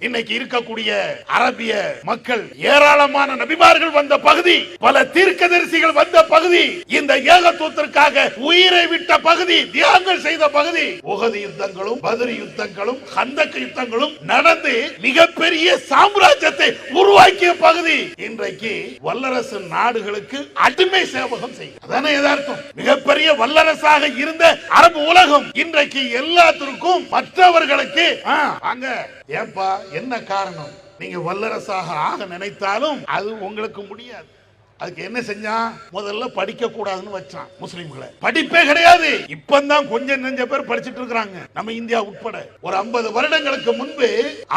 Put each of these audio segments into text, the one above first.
இன்னைக்கு இருக்கக்கூடிய அரபிய மக்கள் ஏராளமான நபிமார்கள் வந்த பகுதி, பல தீர்க்கதரிசிகள் வந்த பகுதி, இந்த ஏகத்துவத்திற்காக உயிரை விட்ட பகுதி, தியாகங்கள் செய்த பகுதி. உஹது யுத்தங்களும் பத்ர் யுத்தங்களும் கந்தக் யுத்தங்களும் நடந்து மிகப்பெரிய சாம்ராஜ்யத்தை உருவாக்கிய பகுதி. இன்றைக்கு வல்லரசு நாடுகளுக்கு அடிமை சேவகம் செய்யும். அதானே யதார்த்தம். மிகப்பெரிய வல்லரசாக இருந்த அரபு உலகம் இன்றைக்கு எல்லாத்திற்கும் மற்றவர்களுக்கு அங்க ஏப்பா என்ன காரணம்? நீங்க வல்லரசாக ஆக நினைத்தாலும் அது உங்களுக்கு முடியாது. அதுக்கு என்ன செஞ்சான்? முதல்ல படிக்க கூடாதுன்னு வச்சான் முஸ்லிம்களை. படிப்பே கிடையாது. இப்பதான் கொஞ்சம் நெஞ்ச பேர் படிச்சிட்டு இருக்காங்க, நம்ம இந்தியா உட்பட. ஒரு 50 வருடங்களுக்கு முன்பு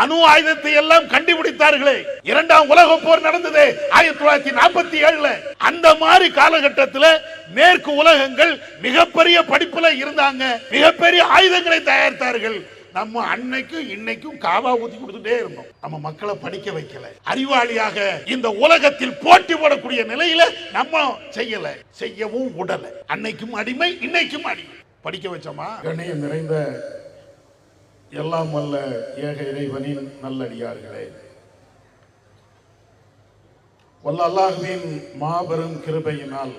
அணு ஆயுதத்தை எல்லாம் கண்டுபிடித்தார்களே, இரண்டாம் உலக போர் நடந்தது 1947. அந்த மாதிரி காலகட்டத்தில் மேற்கு உலகங்கள் மிகப்பெரிய படிப்புல இருந்தாங்க, மிகப்பெரிய ஆயுதங்களை தயாரித்தார்கள். நம்ம அன்னைக்கும் இன்னைக்கும் காவா ஊத்தி கொடுத்துட்டே இருந்தோம். நம்ம மக்களை படிக்க வைக்கல. அறிவாளியாக இந்த உலகத்தில் போட்டி போடக்கூடிய நிலையில நம்ம செய்யல, செய்யவும் உடல. அன்னைக்கும் அடிமை, இன்னைக்கும் அடிமை. படிக்க வச்சோமா? கண்ணியம் நிறைந்த எல்லாம் வல்ல ஏக இறைவனின் நல்லடியார்களே, வல்ல அல்லாஹ்வின் மாபெரும் கிருபையினால்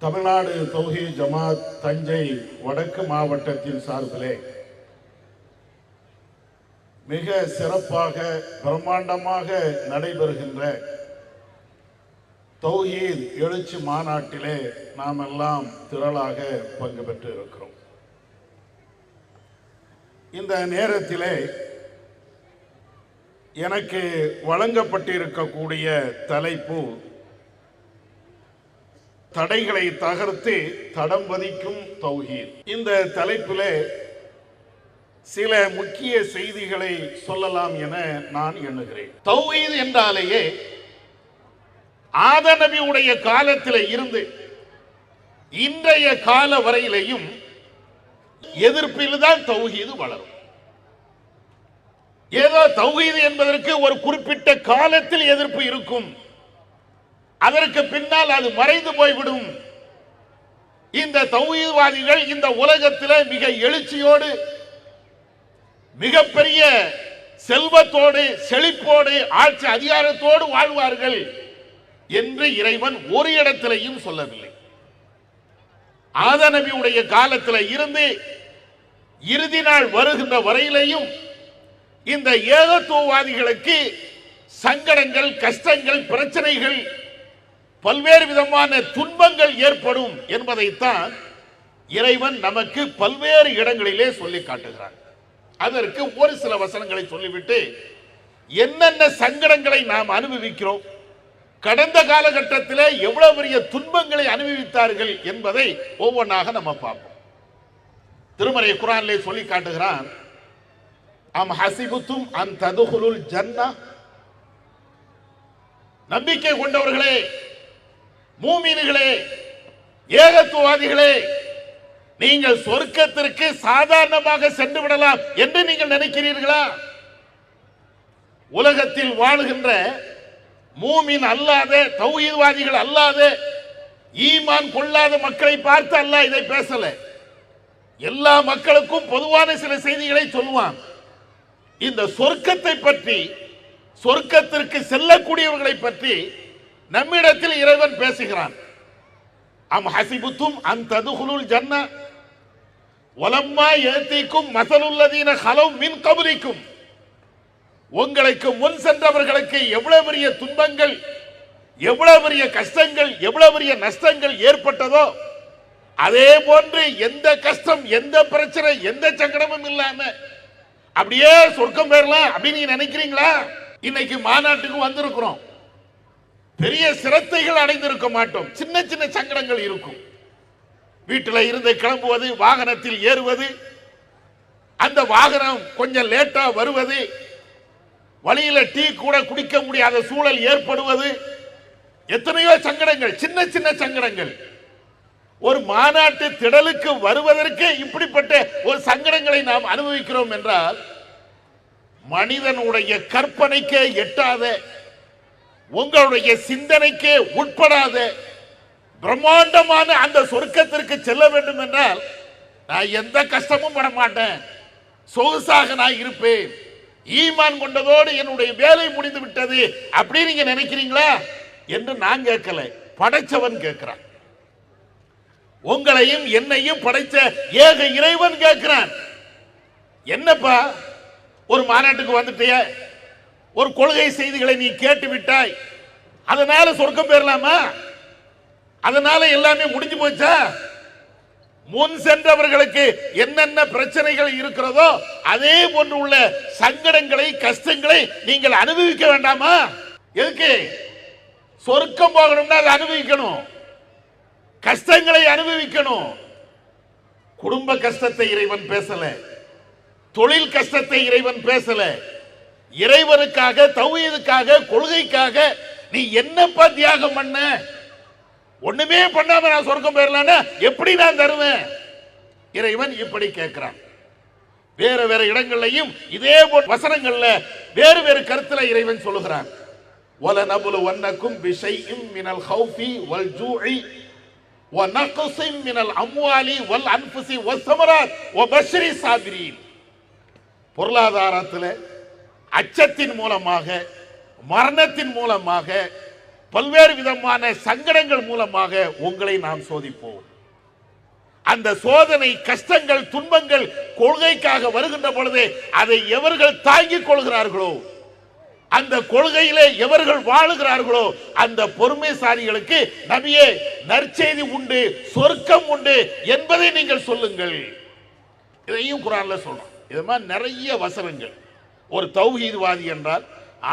தமிழ்நாடு தௌஹீத் ஜமாத் தஞ்சை வடக்கு மாவட்டத்தின் சார்பிலே மிக சிறப்பாக பிரம்மாண்டமாக நடைபெறுகின்ற தௌஹீத் எழுச்சி மாநாட்டிலே நாம் எல்லாம் திரளாக பங்கு பெற்று இருக்கிறோம். இந்த நேரத்திலே எனக்கு வழங்கப்பட்டிருக்கக்கூடிய தலைப்பு தடைகளை தகர்த்து தடம் பதிக்கும் தௌஹீத். இந்த தலைப்பிலே சில முக்கிய செய்திகளை சொல்லலாம் என நான் எண்ணுகிறேன். தௌஹீத் என்றாலேயே ஆதம் நபியுடைய காலத்தில் இருந்து இன்றைய கால வரையிலையும் எதிர்ப்பில் தான் தௌஹீத் வளரும். ஏதோ தௌஹீத் என்பதற்கு ஒரு குறிப்பிட்ட காலத்தில் எதிர்ப்பு இருக்கும், அதற்கு பின்னால் அது மறைந்து போய்விடும். இந்த தௌஹீத்வாதிகள் இந்த உலகத்தில் மிக எழுச்சியோடு, மிகப்பெரிய செல்வத்தோடு, செழிப்போடு, ஆட்சி அதிகாரத்தோடு வாழ்வார்கள் என்று இறைவன் ஒரு இடத்திலையும் சொல்லவில்லை. ஆதம் நபியுடைய காலத்தில் இருந்து இறுதி நாள் வருகின்ற வரையிலையும் இந்த ஏகத்துவவாதிகளுக்கு சங்கடங்கள், கஷ்டங்கள், பிரச்சனைகள், பல்வேறு விதமான துன்பங்கள் ஏற்படும் என்பதைத்தான் இறைவன் நமக்கு பல்வேறு இடங்களிலே சொல்லி காட்டுகிறார். அதற்கு ஒரு சில வசனங்களை சொல்லிவிட்டு என்னென்ன சங்கடங்களை நாம் அனுபவிக்கிறோம், கடந்த காலகட்டத்தில் எவ்வளவு பெரிய துன்பங்களை அனுபவித்தார்கள் என்பதை ஒவ்வொன்றாக நம்ம பார்ப்போம். திருமறை குர்ஆனிலே சொல்லி காட்டுகிறான், அம் ஹஸிபுத்தும் அன் ததுகுலுல் ஜன்னah, நம்பிக்கை கொண்டவர்களே, மூமின்களே, ஏகத்துவவாதிகளே, நீங்கள் சொர்க்கத்திற்கு சாதாரணமாக சென்று விடலாம் என்று நீங்கள் நினைக்கிறீர்களா? உலகத்தில் வாழுகின்ற மூமின் அல்லாத, தௌஹீத்வாதிகள் அல்லாத, ஈமான் கொள்ளாத மக்களை பார்த்து அல்லாஹ் இதை பேசல. எல்லா மக்களுக்கும் பொதுவான சில செய்திகளை சொல்லுவான். இந்த சொர்க்கத்தை பற்றி, சொர்க்கத்திற்கு செல்லக்கூடியவர்களை பற்றி நம்மிடத்தில் இறைவன் பேசுகிறான். அம் ஹஸிபுத்தும் அன் ததுகுலுல் ஜன்னah வலம்மா யஅதீக்கும் மஸலுல்லதீன ஹலவ் மின் கப்லிக்கும், உங்களுக்கு முன் சென்றவர்களுக்கு எவ்வளவு பெரிய துன்பங்கள், எவ்வளவு பெரிய கஷ்டங்கள், எவ்வளவு பெரிய நஷ்டங்கள் ஏற்பட்டதோ அதே போன்று எந்த கஷ்டம், எந்த பிரச்சனை, எந்த சங்கடமும் இல்லாம அப்படியே சொர்க்கம் பெறலாம் அப்படின்னு நீங்க நினைக்கிறீங்களா? இன்னைக்கு மாநாட்டுக்கு வந்திருக்கிறோம், பெரிய சிரத்தைகள் அடைந்திருக்க மாட்டோம். சின்ன சின்ன சங்கடங்கள் இருக்கும். வீட்டில் இருந்து கிளம்புவது, வாகனத்தில் ஏறுவது, அந்த வாகனம் கொஞ்சம் லேட்டா வருவது, வழியில டீ கூட குடிக்க முடியாத சூழல் ஏற்படுவது, எத்தனையோ சங்கடங்கள், சின்ன சின்ன சங்கடங்கள். ஒரு மாநாட்டு திடலுக்கு வருவதற்கு இப்படிப்பட்ட ஒரு சங்கடங்களை நாம் அனுபவிக்கிறோம் என்றால் மனிதனுடைய கற்பனைக்கே எட்டாத, உங்களுடைய சிந்தனைக்கே உட்படாத பிரம்மாண்டமான அந்த சொர்க்கத்திற்கு செல்ல வேண்டும் என்றால் நான் எந்த கஷ்டமும் பட மாட்டேன், சொகுசாக நான் இருப்பேன், ஈமான் கொண்டதோடு என்னுடைய வேலை முடிந்து விட்டது அப்படி நீங்க நினைக்கிறீங்களா என்று நான் கேட்கல, படைச்சவன் கேட்கிறான். உங்களையும் என்னையும் படைச்ச ஏக இறைவன் கேட்கிறான். என்னப்பா ஒரு மாநாட்டுக்கு வந்துட்டிய, ஒரு கொள்கை செய்திகளை நீ கேட்டு விட்டாய், அதனால சொர்க்கம் பெறலாமா? அதனால எல்லாமே முடிஞ்சு போச்சா? முன் சென்றவர்களுக்கு என்னென்ன பிரச்சனைகள் இருக்கிறதோ அதே போன்று உள்ள சங்கடங்களை கஷ்டங்களை நீங்கள் அனுபவிக்க வேண்டாமா? எதுக்கு? சொர்க்கம் போகணும்னா அதை அனுபவிக்கணும், கஷ்டங்களை அனுபவிக்கணும். குடும்ப கஷ்டத்தை இறைவன் பேசல, தொழில் கஷ்டத்தை இறைவன் பேசல. இறைவனுக்காக, தௌஹீதுக்காக, கொள்கைக்காக நீ என்னப்பா தியாகம் பண்ண? ஒண்ணுமே பண்ணாம நான் சொர்க்கம் பெறலான்னா எப்படி நான் தருவேன்? இறைவன் இப்படி கேட்கிறான். வேற வேற இடங்கள்லையும் இதே போன்ற வசனங்கள்ல வேறு வேறு கருத்துல இறைவன் சொல்லுகிறான். وَلَنَبْلُوَنَّكُمْ بِشَيْءٍ مِنَ الْخَوْفِ وَالْجُوعِ وَنَقْصٍ مِنَ الْأَمْوَالِ وَالْأَنْفُسِ وَالثَّمَرَاتِ وَبَشِّرِ الصَّابِرِينَ. பொருளாதாரத்தில் அச்சத்தின் மூலமாக, மரணத்தின் மூலமாக, பல்வேறு விதமான சங்கடங்கள் மூலமாக உங்களை நாம் சோதிப்போம். அந்த சோதனை, கஷ்டங்கள், துன்பங்கள் கொள்கைக்காக வருகின்ற பொழுது அதை எவர்கள் தாங்கிக் கொள்கிறார்களோ, அந்த கொள்கையிலே எவர்கள் வாழுகிறார்களோ அந்த பொறுமைசாலிகளுக்கு நபியே நற்செய்தி உண்டு, சொர்க்கம் உண்டு என்பதை நீங்கள் சொல்லுங்கள். இதையும் குர்ஆன்ல சொல்றோம். இது மாதிரி நிறைய வசனங்கள். ஒரு தௌஹீத்வாதி என்றால்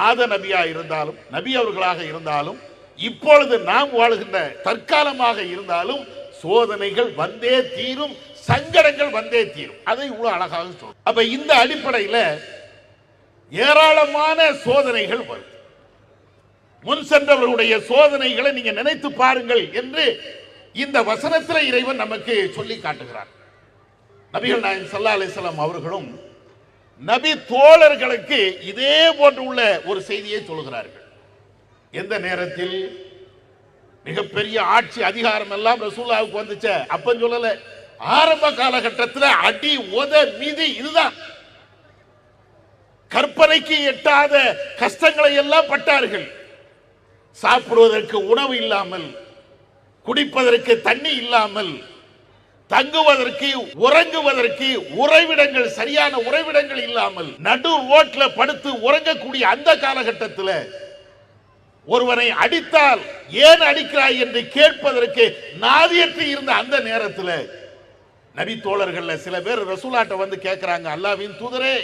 ஆத நபியா இருந்தாலும், நபி அவர்களாக இருந்தாலும், இப்பொழுது நாம் வாழுகின்ற தற்காலமாக இருந்தாலும் சோதனைகள் வந்தே தீரும், சங்கடங்கள் வந்தே தீரும். அதை இவ்வளவு அழகாக சொல்றோம். அப்ப இந்த அடிப்படையில் ஏராளமான சோதனைகள் வரும். முன் சென்றவர்களுடைய சோதனைகளை நீங்க நினைத்து பாருங்கள் என்று இந்த வசனத்தில் இறைவன் நமக்கு சொல்லி காட்டுகிறார். நபிகள் நாயகம் ஸல்லல்லாஹு அலைஹி வஸல்லம் அவர்களும் நபி தோழர்களுக்கு இதே போன்று உள்ள ஒரு செய்தியை சொல்கிறார்கள். எந்த நேரத்தில் மிகப்பெரிய ஆட்சி அதிகாரம் எல்லாம் ரசூலுல்லாஹ்வுக்கு வந்துச்சு அப்ப சொல்லல, ஆரம்ப காலகட்டத்தில் அடி உத மீதி இதுதான். கற்பனைக்கு எட்டாத கஷ்டங்களை எல்லாம் பட்டார்கள். சாப்பிடுவதற்கு உணவு இல்லாமல், குடிப்பதற்கு தண்ணி இல்லாமல், தங்குவதற்கு உறங்குவதற்கு உறைவிடங்கள், சரியான உறைவிடங்கள் இல்லாமல் நடு ரோட்ல படுத்து உறங்கக்கூடிய அந்த காலகட்டத்தில் ஒருவனை அடித்தால் ஏன் அடிக்கிறாய் என்று கேட்பதற்கு நாதியற்று இருந்த அந்த நேரத்தில் நபி தோழர்கள் சில பேர் ரசூலாட்ட வந்து கேட்கிறாங்க, அல்லாஹ்வின் தூதரே,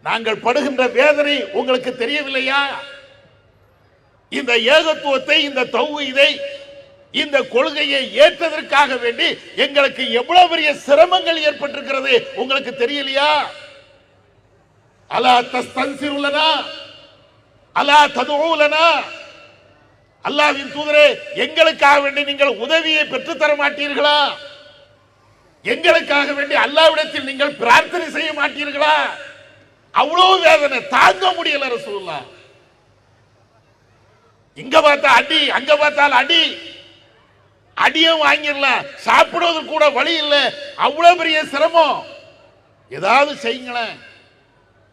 நாங்கள் படுகின்ற வேதனை உங்களுக்கு தெரியவில்லையா? இந்த ஏகத்துவத்தை, இந்த தௌஹீதை, இந்த கொள்கையை ஏற்றதற்காக வேண்டி எங்களுக்கு எவ்வளவு பெரிய சிரமங்கள் ஏற்பட்டிருக்கிறது உங்களுக்கு தெரியலையா? அலா தஸ்தன்சிருலனா அலா ததுஊலனா, அல்லாஹ்வின் தூதரே, எங்களுக்காக வேண்டி நீங்கள் உதவியை பெற்று தர மாட்டீர்களா? எங்களுக்காக வேண்டி அல்லாஹ்விடத்தில் நீங்கள் பிரார்த்தனை செய்ய மாட்டீர்களா? அவ்வளவு வேதனை தாங்க முடியல ரசூலுல்லாஹ். இங்க பார்த்தா அடி, அங்க பார்த்தால் அடி, அடியும் வாங்கிடலாம், சாப்பிடுவது கூட வழி இல்லை, அவ்வளவு பெரிய சிரமம். ஏதாவது செய்யுங்களேன்.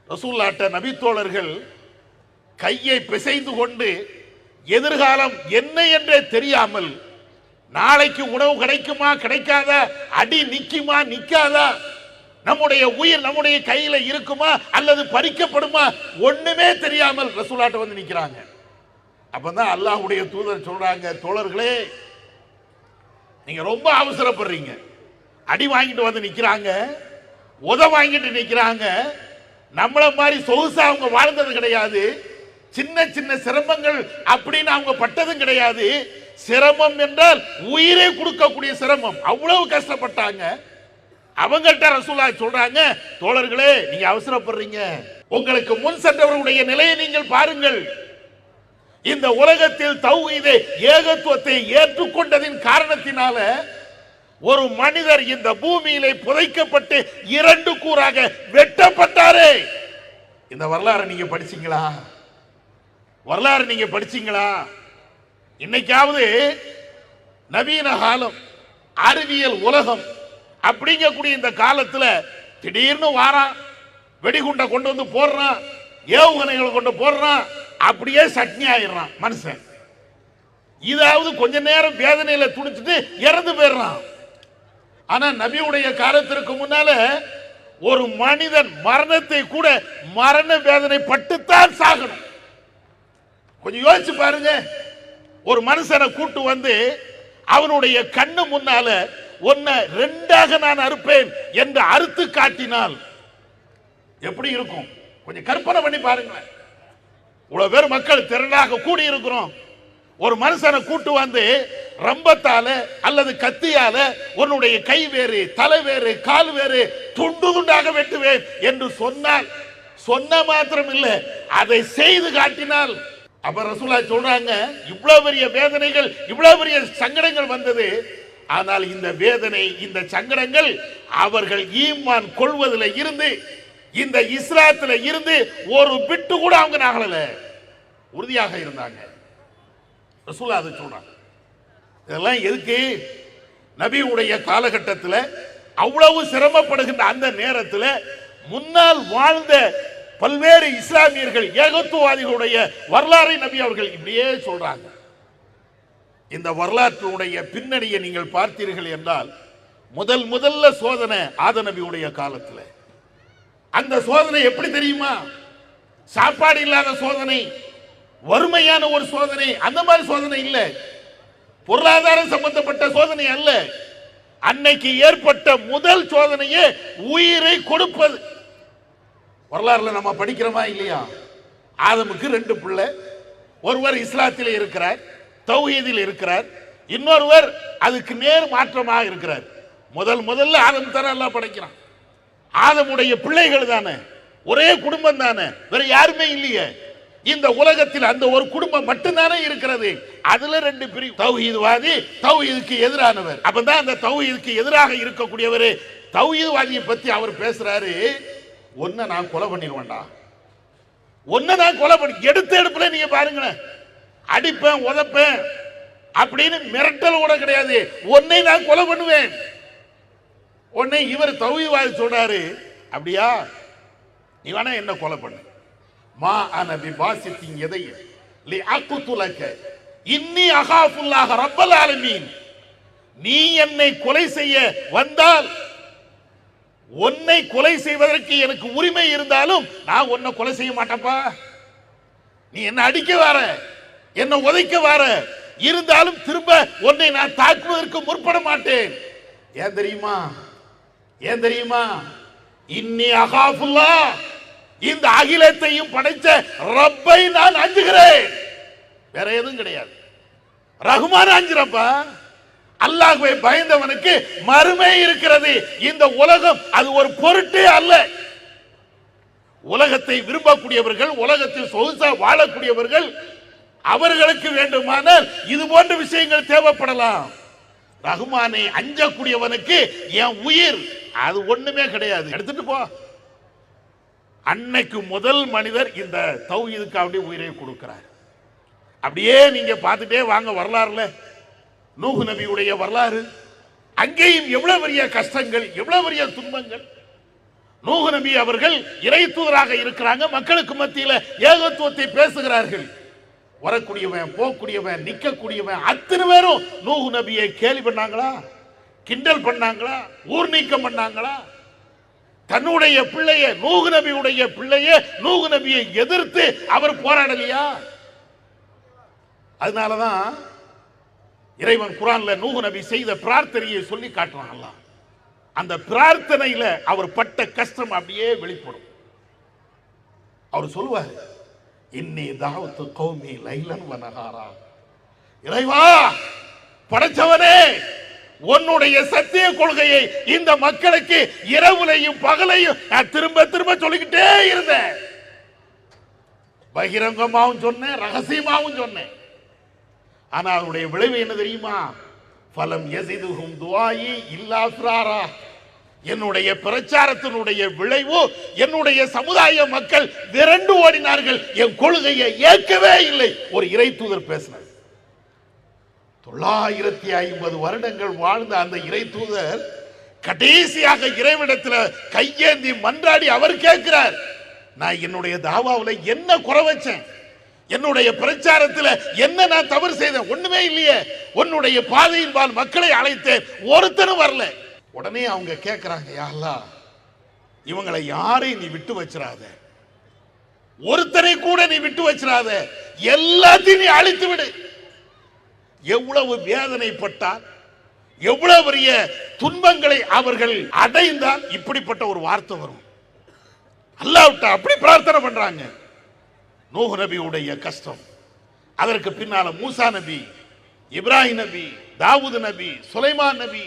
ரசூலுல்லாஹ்ட்ட நபி தோழர்கள் கையை பிசைந்து கொண்டு எதிர்காலம் என்ன என்றே தெரியாமல், நாளைக்கு உணவு கிடைக்குமா கிடைக்காதா, அடி நிக்குமா நிக்காதா, நம்முடைய உயிர் நம்முடைய கையில இருக்குமா அல்லது பறிக்கப்படுமா, ஒண்ணுமே தெரியாமல் ரசூலுல்லாஹ்ட்ட வந்து நிக்கிறாங்க. அப்பதான் அல்லாஹ்வுடைய தூதர் சொல்றாங்க, தோழர்களே, நீங்க ரொம்ப அவசரப்படுறீங்க. அடி வாங்கிட்டு வந்து நிக்கிறாங்க, உத வாங்கிட்டு நிக்கிறாங்க. நம்மள மாதிரி சொகுசா அவங்க வாழ்ந்தது கிடையாது, சின்ன சின்ன சிரமங்கள் அப்படின்னு அவங்க பட்டதும் கிடையாது. சிரமம் என்றால் உயிரை கொடுக்கக்கூடிய சிரமம், அவ்வளவு கஷ்டப்பட்டாங்க. அவங்கள்ட்ட ரசூலுல்லாஹ் சொல்றாங்க, தோழர்களே, நீங்க அவசரப்படுறீங்க. உங்களுக்கு முன் சென்றவர்களுடைய நிலையை நீங்கள் பாருங்கள். இந்த உலகத்தில் தௌஹீதை, ஏகத்துவத்தை ஏற்றுக்கொண்டதின் காரணத்தினால ஒரு மனிதர் இந்த பூமியிலே புதைக்கப்பட்டு இரண்டு கூறாக வெட்டப்பட்டாரே. இந்த வரலாறு நீங்க படிச்சீங்களா? வரலாறு நீங்க படிச்சீங்களா? இன்னைக்காவது நவீன காலம், அறிவியல் உலகம் அப்படிங்கக்கூடிய இந்த காலத்தில் திடீர்னு வாரான், வெடிகுண்டை கொண்டு வந்து போடுறான், ஏவுகணைகளை கொண்டு போடுறான், அப்படியே சட்னி ஆயிடுறான் மனுஷன். இதாவது கொஞ்ச நேரம் வேதனையில துடிச்சிட்டு இறந்து போயிடுறான். ஆனா நபியுடைய காலத்திற்கு முன்னால ஒரு மனிதன் மரணத்தை கூட மரண வேதனை பட்டுத்தான் சாகணும். கொஞ்சம் யோசிச்சு பாருங்க. ஒரு மனுஷனை கூட்டு வந்து அவனுடைய கண்ணு முன்னால ஒன்ன ரெண்டாக நான் அறுப்பேன் என்று அறுத்து காட்டினால் எப்படி இருக்கும்? கொஞ்சம் கற்பனை பண்ணி பாருங்க. இவ்வளவு பேர் மக்கள் திரளாக கூடி இருக்கிறோம். ஒரு மனுஷனை கூட்டு வந்து ரம்பத்தால அல்லது கத்தியால உன்னுடைய கை வேறு, தலை வேறு, கால் வேறு, துண்டு துண்டாக வெட்டுவேன் என்று சொன்னால், சொன்ன மாத்திரம் இல்லை, அதை செய்து காட்டினால், அப்ப ரசூலா சொல்றாங்க, இவ்வளவு பெரிய வேதனைகள், இவ்வளவு பெரிய சங்கடங்கள் வந்தது. ஆனால் இந்த வேதனை, இந்த சங்கடங்கள் அவர்கள் ஈமான் கொள்வதில் இருந்து, இந்த இஸ்லாத்துல இருந்து ஒரு பிட்டு கூட அவங்க நகலல, உறுதியாக இருந்தாங்க. ரசூலா அதை சொல்றாங்க. இதெல்லாம் எதுக்கு? நபியுடைய காலகட்டத்தில் அவ்வளவு சிரமப்படுகின்ற அந்த நேரத்தில் முன்னால் வாழ்ந்த பல்வேறு இஸ்லாமியர்கள், ஏகத்துவவாதிகளுடைய வரலாறை நபி அவர்கள் இப்படியே சொல்றாங்க. இந்த வரலாற்றுடைய பின்னணியை நீங்கள் பார்த்தீர்கள் என்றால், முதல்ல சோதனை ஆத நபியுடைய காலத்தில். அந்த சோதனை எப்படி தெரியுமா? சாப்பாடு இல்லாத சோதனை, வறுமையான ஒரு சோதனை, அந்த மாதிரி சோதனை இல்லை, பொருளாதாரம் சம்பந்தப்பட்ட சோதனை அல்ல. அன்னைக்கு ஏற்பட்ட முதல் சோதனையே உயிரை கொடுப்பது. வரலாறுல நம்ம படிக்கிறோமா இல்லையா? ஆதமுக்கு 2 பிள்ளை, ஒருவர் இஸ்லாத்திலே இருக்கிறார், தௌஹீதில் இருக்கிறார், இன்னொருவர் அதுக்கு நேர் மாற்றமாக இருக்கிறார். முதல்ல ஆதம் தானே எல்லாம் படைக்கிறான். ஆதமுடைய பிள்ளைகள் தானே, ஒரே குடும்பம் தானே, வேற யாருமே இல்லையே. இந்த உலகத்தில் அந்த ஒரு குடும்பம் மட்டும்தானே இருக்கிறது. அதுல 2 பிரிவு, தௌஹீத்வாதி, தௌஹீதுக்கு எதிரானவர். அப்பதான் அந்த தௌஹீதுக்கு எதிராக இருக்கக்கூடியவர் தௌஹீத்வாதியை பத்தி அவர் பேசுறாரு. ஒன்ன நான் கொலை பண்ணிடுவேன்டா, ஒன்ன நான் கொலை பண்ணி எடுத்த எடுப்புல நீங்க பாருங்களேன், அடிப்பேன் உதப்பேன் அப்படின்னு மிரட்டல் கூட கிடையாது, ஒன்னை நான் கொலை பண்ணுவேன். உடனே இவர் தௌஹீத்வாதி சொல்றாரு, அப்படியா, நீ வேணா என்ன கொலை பண்ணு, மா அனபி பாசித்தின் எதைய லி அக்துலக இன்னி அகாஃபுல்லாஹ ரப்பல் ஆலமீன். நீ என்னை கொலை செய்ய வந்தால், உன்னை கொலை செய்வதற்கு எனக்கு உரிமை இருந்தாலும் நான் உன்னை கொலை செய்ய மாட்டேன்ப்பா. நீ என்ன அடிக்க வர, என்ன உதைக்க வர இருந்தாலும் திரும்ப உன்னை நான் தாக்குவதற்கு முற்பட மாட்டேன். ஏன் தெரியுமா? ஏன் தெரியுமா? இன்னி அகாஃபுல்லாஹ், இந்த அகிலத்தையும் படைச்ச ரப்பை நான் அஞ்சுகிறேன், வேற எதுவும் கிடையாது. ரஹ்மான் அஞ்சுறப்பா. அல்லாஹ்வை பயந்தவனுக்கு மறுமை இருக்கிறது. இந்த உலகம் அது ஒரு பொருட்டே அல்ல. உலகத்தை விரும்பக்கூடியவர்கள், உலகத்தில் சொகுசா வாழக்கூடியவர்கள், அவர்களுக்கு வேண்டுமானால் இது போன்ற விஷயங்கள் தேவைப்படலாம். ரஹ்மானை அஞ்சக்கூடியவனுக்கு என் உயிர் அது ஒண்ணுமே கிடையாது, எடுத்துட்டு போ. அன்னைக்கு முதல் மனிதர் இந்த தௌஹீதுக்கு அப்படியே உயிரை கொடுக்கிறார். அப்படியே நீங்க பார்த்துட்டே வாங்க வரலாறுல, நூஹ் நபியுடைய வரலாறு, அங்கேயும் எவ்வளவு பெரிய கஷ்டங்கள், எவ்வளவு பெரிய துன்பங்கள். நூஹ் நபி அவர்கள் இறை தூதராக இருக்கிறாங்க, மக்களுக்கு மத்தியில ஏகத்துவத்தை பேசுகிறார்கள். வரக்கூடியவன், போகக்கூடியவன், நிற்கக்கூடியவன் அத்தனை பேரும் நூஹ் நபியை கேலி பண்ணாங்களா, கிண்டல் பண்ணாங்களா, ஊர் நீக்கம் பண்ணாங்களா? தன்னுடைய பிள்ளைய, நூஹ் நபியுடைய பிள்ளைய, நூஹ் நபியை எதிர்த்து அவர் போராடலையா? அதனாலதான் இறைவன் குர்ஆன்ல நூஹ் நபி செய்த பிரார்த்தனையை சொல்லி காட்டுறான். அந்த பிரார்த்தனையில அவர் பட்ட கஷ்டம் அப்படியே வெளிப்படும். அவர் சொல்லுவார், இன்னி தஅவத்து கௌமி லைலன் வ நஹாரா. இறைவா, படைச்சவனே, உன்னுடைய சத்திய கொள்கையை இந்த மக்களுக்கு இரவுலையும் பகலையும் நான் திரும்ப திரும்ப சொல்லிக்கிட்டே இருந்தேன். பகிரங்கமாவும் சொன்னேன், ரகசியமாவும் சொன்னேன். ஆனா அவருடைய விளைவு என்ன தெரியுமா? ஃபலம் யஸிதுஹும் துஆஇ இல்லா ஃபிராரா. என்னுடைய பிரச்சாரத்தினுடைய விளைவு, என்னுடைய சமுதாய மக்கள் விரண்டு ஓடினார்கள், என் கொள்கையை ஏற்கவே இல்லை. ஒரு இறை தூதர் பேசினார். 950 வருடங்கள் வாழ்ந்த அந்த இறை தூதர் கடைசியாக இறைவனிடத்தில் கையேந்தி மன்றாடி அவர் கேட்கிறார், நான் என்னுடைய தாவாவில் என்ன குறை வச்சேன், என்னுடைய பிரச்சாரத்தில் என்ன நான் தவறு செய்தேன்? ஒண்ணுமே இல்லையே, உன்னுடைய பாதையின்பால் மக்களை அழைத்தேன், ஒருத்தனும் வரல. உடனே அவங்க கேட்கிறாங்க, யா அல்லாஹ், இவங்களை யாரையும் நீ விட்டு வச்சிராத, ஒருத்தரை கூட நீ விட்டு வச்சிராத, எல்லாத்தையும் நீ அழித்து விடு. எவ்வளவு வேதனைப்பட்டால், எவ்வளவு பெரிய துன்பங்களை அவர்கள் அடைந்தால் இப்படிப்பட்ட ஒரு வார்த்தை வரும். அல்லாஹ்விட்ட அப்படி பிரார்த்தனை பண்றாங்க. நூஹ் நபியுடைய கஷ்டம், அதற்கு பின்னால மூசா நபி, இப்ராஹிம் நபி, தாவூத் நபி, சுலைமான் நபி,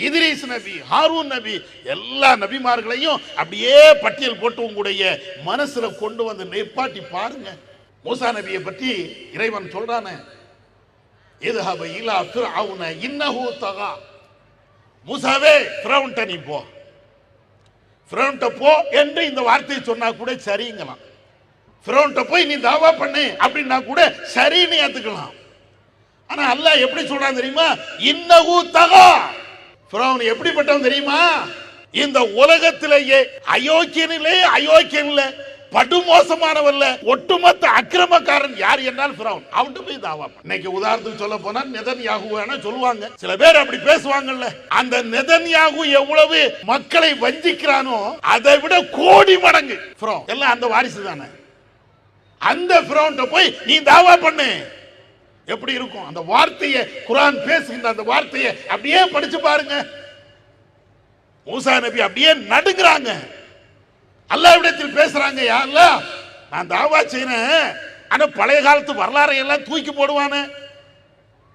இத்ரீஸ் நபி, ஹாரூன் நபி, எல்லா நபிமார்களையும் அப்படியே பட்டியல் போட்டு உங்களுடைய மனசுல கொண்டு வந்து நிப்பாட்டி பாருங்க. மூசா நபியை பற்றி இறைவன் சொல்றானே, இத்ஹப இலா ஃபிர்அவுன இன்னஹு தகா. மூசாவே, ஃபிரௌன்ட்ட நீ போ, ஃபிரௌன்ட்ட போ என்று இந்த வார்த்தையை சொன்னா கூட சரிங்கலாம். ஃபிரௌன்ட்ட போய் நீ தாவா பண்ணு அப்படின்னா கூட சரின்னு ஏத்துக்கலாம். ஆனா அல்லாஹ் எப்படி சொல்றான் தெரியுமா? இன்னஹு தகா. ஃபிரௌன் எப்படிப்பட்டவன் தெரியுமா? இந்த உலகத்திலேயே அயோக்கியனிலே அயோக்கியன்ல படுமோசமானவல்ல, ஒட்டுமொத்த அக்கிரமக்காரன் யார் என்றால் ஃபிரௌன். அவன்கிட்ட போய் தாவா. இன்னைக்கு உதாரணத்துக்கு சொல்ல போனா நெதன்யாகு சொல்லுவாங்க, சில பேர் அப்படி பேசுவாங்கல்ல. அந்த நெதன்யாகு எவ்வளவு மக்களை வஞ்சிக்கிறானோ அதை விட கோடி மடங்கு ஃபிரௌன். எல்லாம் அந்த வாரிசு தானே. அந்த ஃபிரௌன்ட்ட போய் நீ தாவா பண்ணு, எப்படி இருக்கும்? அந்த வார்த்தையை, குர்ஆன் பேசுகின்ற அந்த வார்த்தையை அப்படியே படிச்சு பாருங்க. மூசா நபி அப்படியே நடுங்குறாங்க, அல்லாஹ்விடத்தில் பேசுறாங்க, யா அல்லாஹ், நான் தாவா செய்றேன், ஆனா பழைய காலத்து வரலாறை எல்லாம் தூக்கி போடுவானே.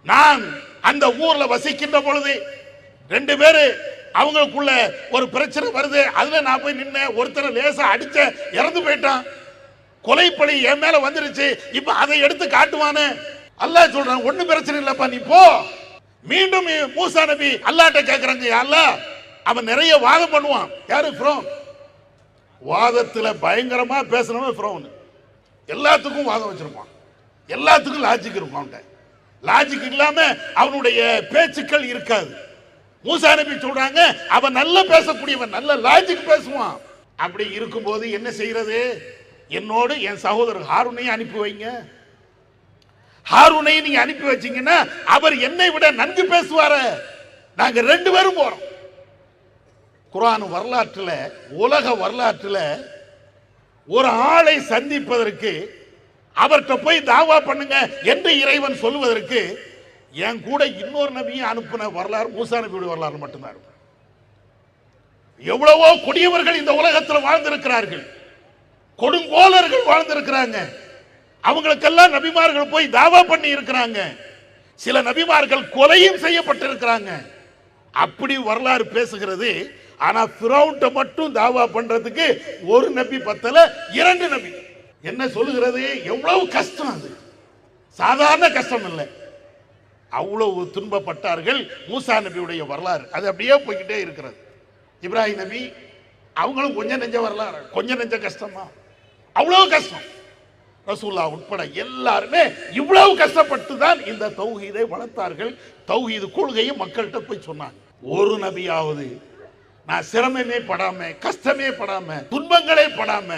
நான் அந்த ஊர்ல வசிக்கின்ற பொழுது 2 பேரு அவங்களுக்குள்ள ஒரு பிரச்சனை வருது, அதுல நான் போய் நின்னேன், ஒருத்தரை லேசா அடிச்ச, இறந்து போயிட்டான், கொலைப்பழி என் மேல வந்துருச்சு, இப்ப அதை எடுத்து காட்டுவானே. அல்லாஹ் சொல்றான், ஒண்ணும் பிரச்சனை இல்லப்பா, நீ போ. மீண்டும் மூசா நபி அல்லாஹ்ட்ட கேக்குறாங்க, யா அல்லாஹ், அவன் நிறைய வாதம் பண்ணுவான். யாரு? ஃபிரௌன். வாதத்துல பயங்கரமா பேசணும் ஃபிரௌன். எல்லாத்துக்கும் வாதம் வச்சிருப்பான், எல்லாத்துக்கும் லாஜிக் இருக்கும். அவன்கிட்ட லாஜிக் இல்லாம அவனுடைய பேச்சுக்கள் இருக்காது. மூசா நபி சொல்றாங்க, அவன் நல்ல பேசக்கூடியவன், நல்ல லாஜிக் பேசுவான். அப்படி இருக்கும்போது என்ன செய்யறது? என்னோடு என் சகோதரர் ஹாரூனையும் அனுப்பி வைங்க. ஹாரூனை நீங்க அனுப்பி வச்சீங்கன்னா அவர் என்னை விட நன்கு பேசுவாரு, நாங்க 2 பேரும் போறோம். குர்ஆன் வரலாற்றுல, உலக வரலாற்றுல ஒரு ஆளை சந்திப்பதற்கு, அவர்கிட்ட போய் தாவா பண்ணுங்க என்று இறைவன் சொல்லுவதற்கு என் கூட இன்னொரு நபியை அனுப்பின வரலாறு மூசா நபியுடைய வரலாறு மட்டும்தான் இருக்கும். எவ்வளவோ கொடியவர்கள் இந்த உலகத்தில் வாழ்ந்திருக்கிறார்கள், கொடுங்கோலர்கள் வாழ்ந்திருக்கிறாங்க, அவங்களுக்கெல்லாம் நபிமார்கள் போய் தாவா பண்ணி இருக்கிறாங்க. சில நபிமார்கள் கொலையும் செய்யப்பட்டிருக்கிறாங்க. அப்படி வரலாறு பேசுகிறது. ஆனா ஃபிரௌன்ட்ட மட்டும் தாவா பண்றதுக்கு ஒரு நபி பத்தல, 2 நபி. என்ன சொல்லுகிறது? எவ்வளவு கஷ்டம், அது சாதாரண கஷ்டம் இல்லை. அவ்வளவு துன்பப்பட்டார்கள். மூசா நபியுடைய வரலாறு அது அப்படியே போய்கிட்டே இருக்கிறது. இப்ராஹிம் நபி, அவங்களும் கொஞ்சம் நெஞ்ச வரலாறு, கொஞ்சம் நெஞ்ச கஷ்டமா, அவ்வளவு கஷ்டம். ரசூலுல்லாஹ் உட்பட எல்லாருமே இவ்வளவு கஷ்டப்பட்டு தான் இந்த தௌஹீதை வளர்த்தார்கள். தௌஹீது கொள்கையை மக்கள்கிட்ட போய் சொன்னாங்க. ஒரு நபியாவது நான் சிரமமே படாம, கஷ்டமே படாம, துன்பங்களே படாம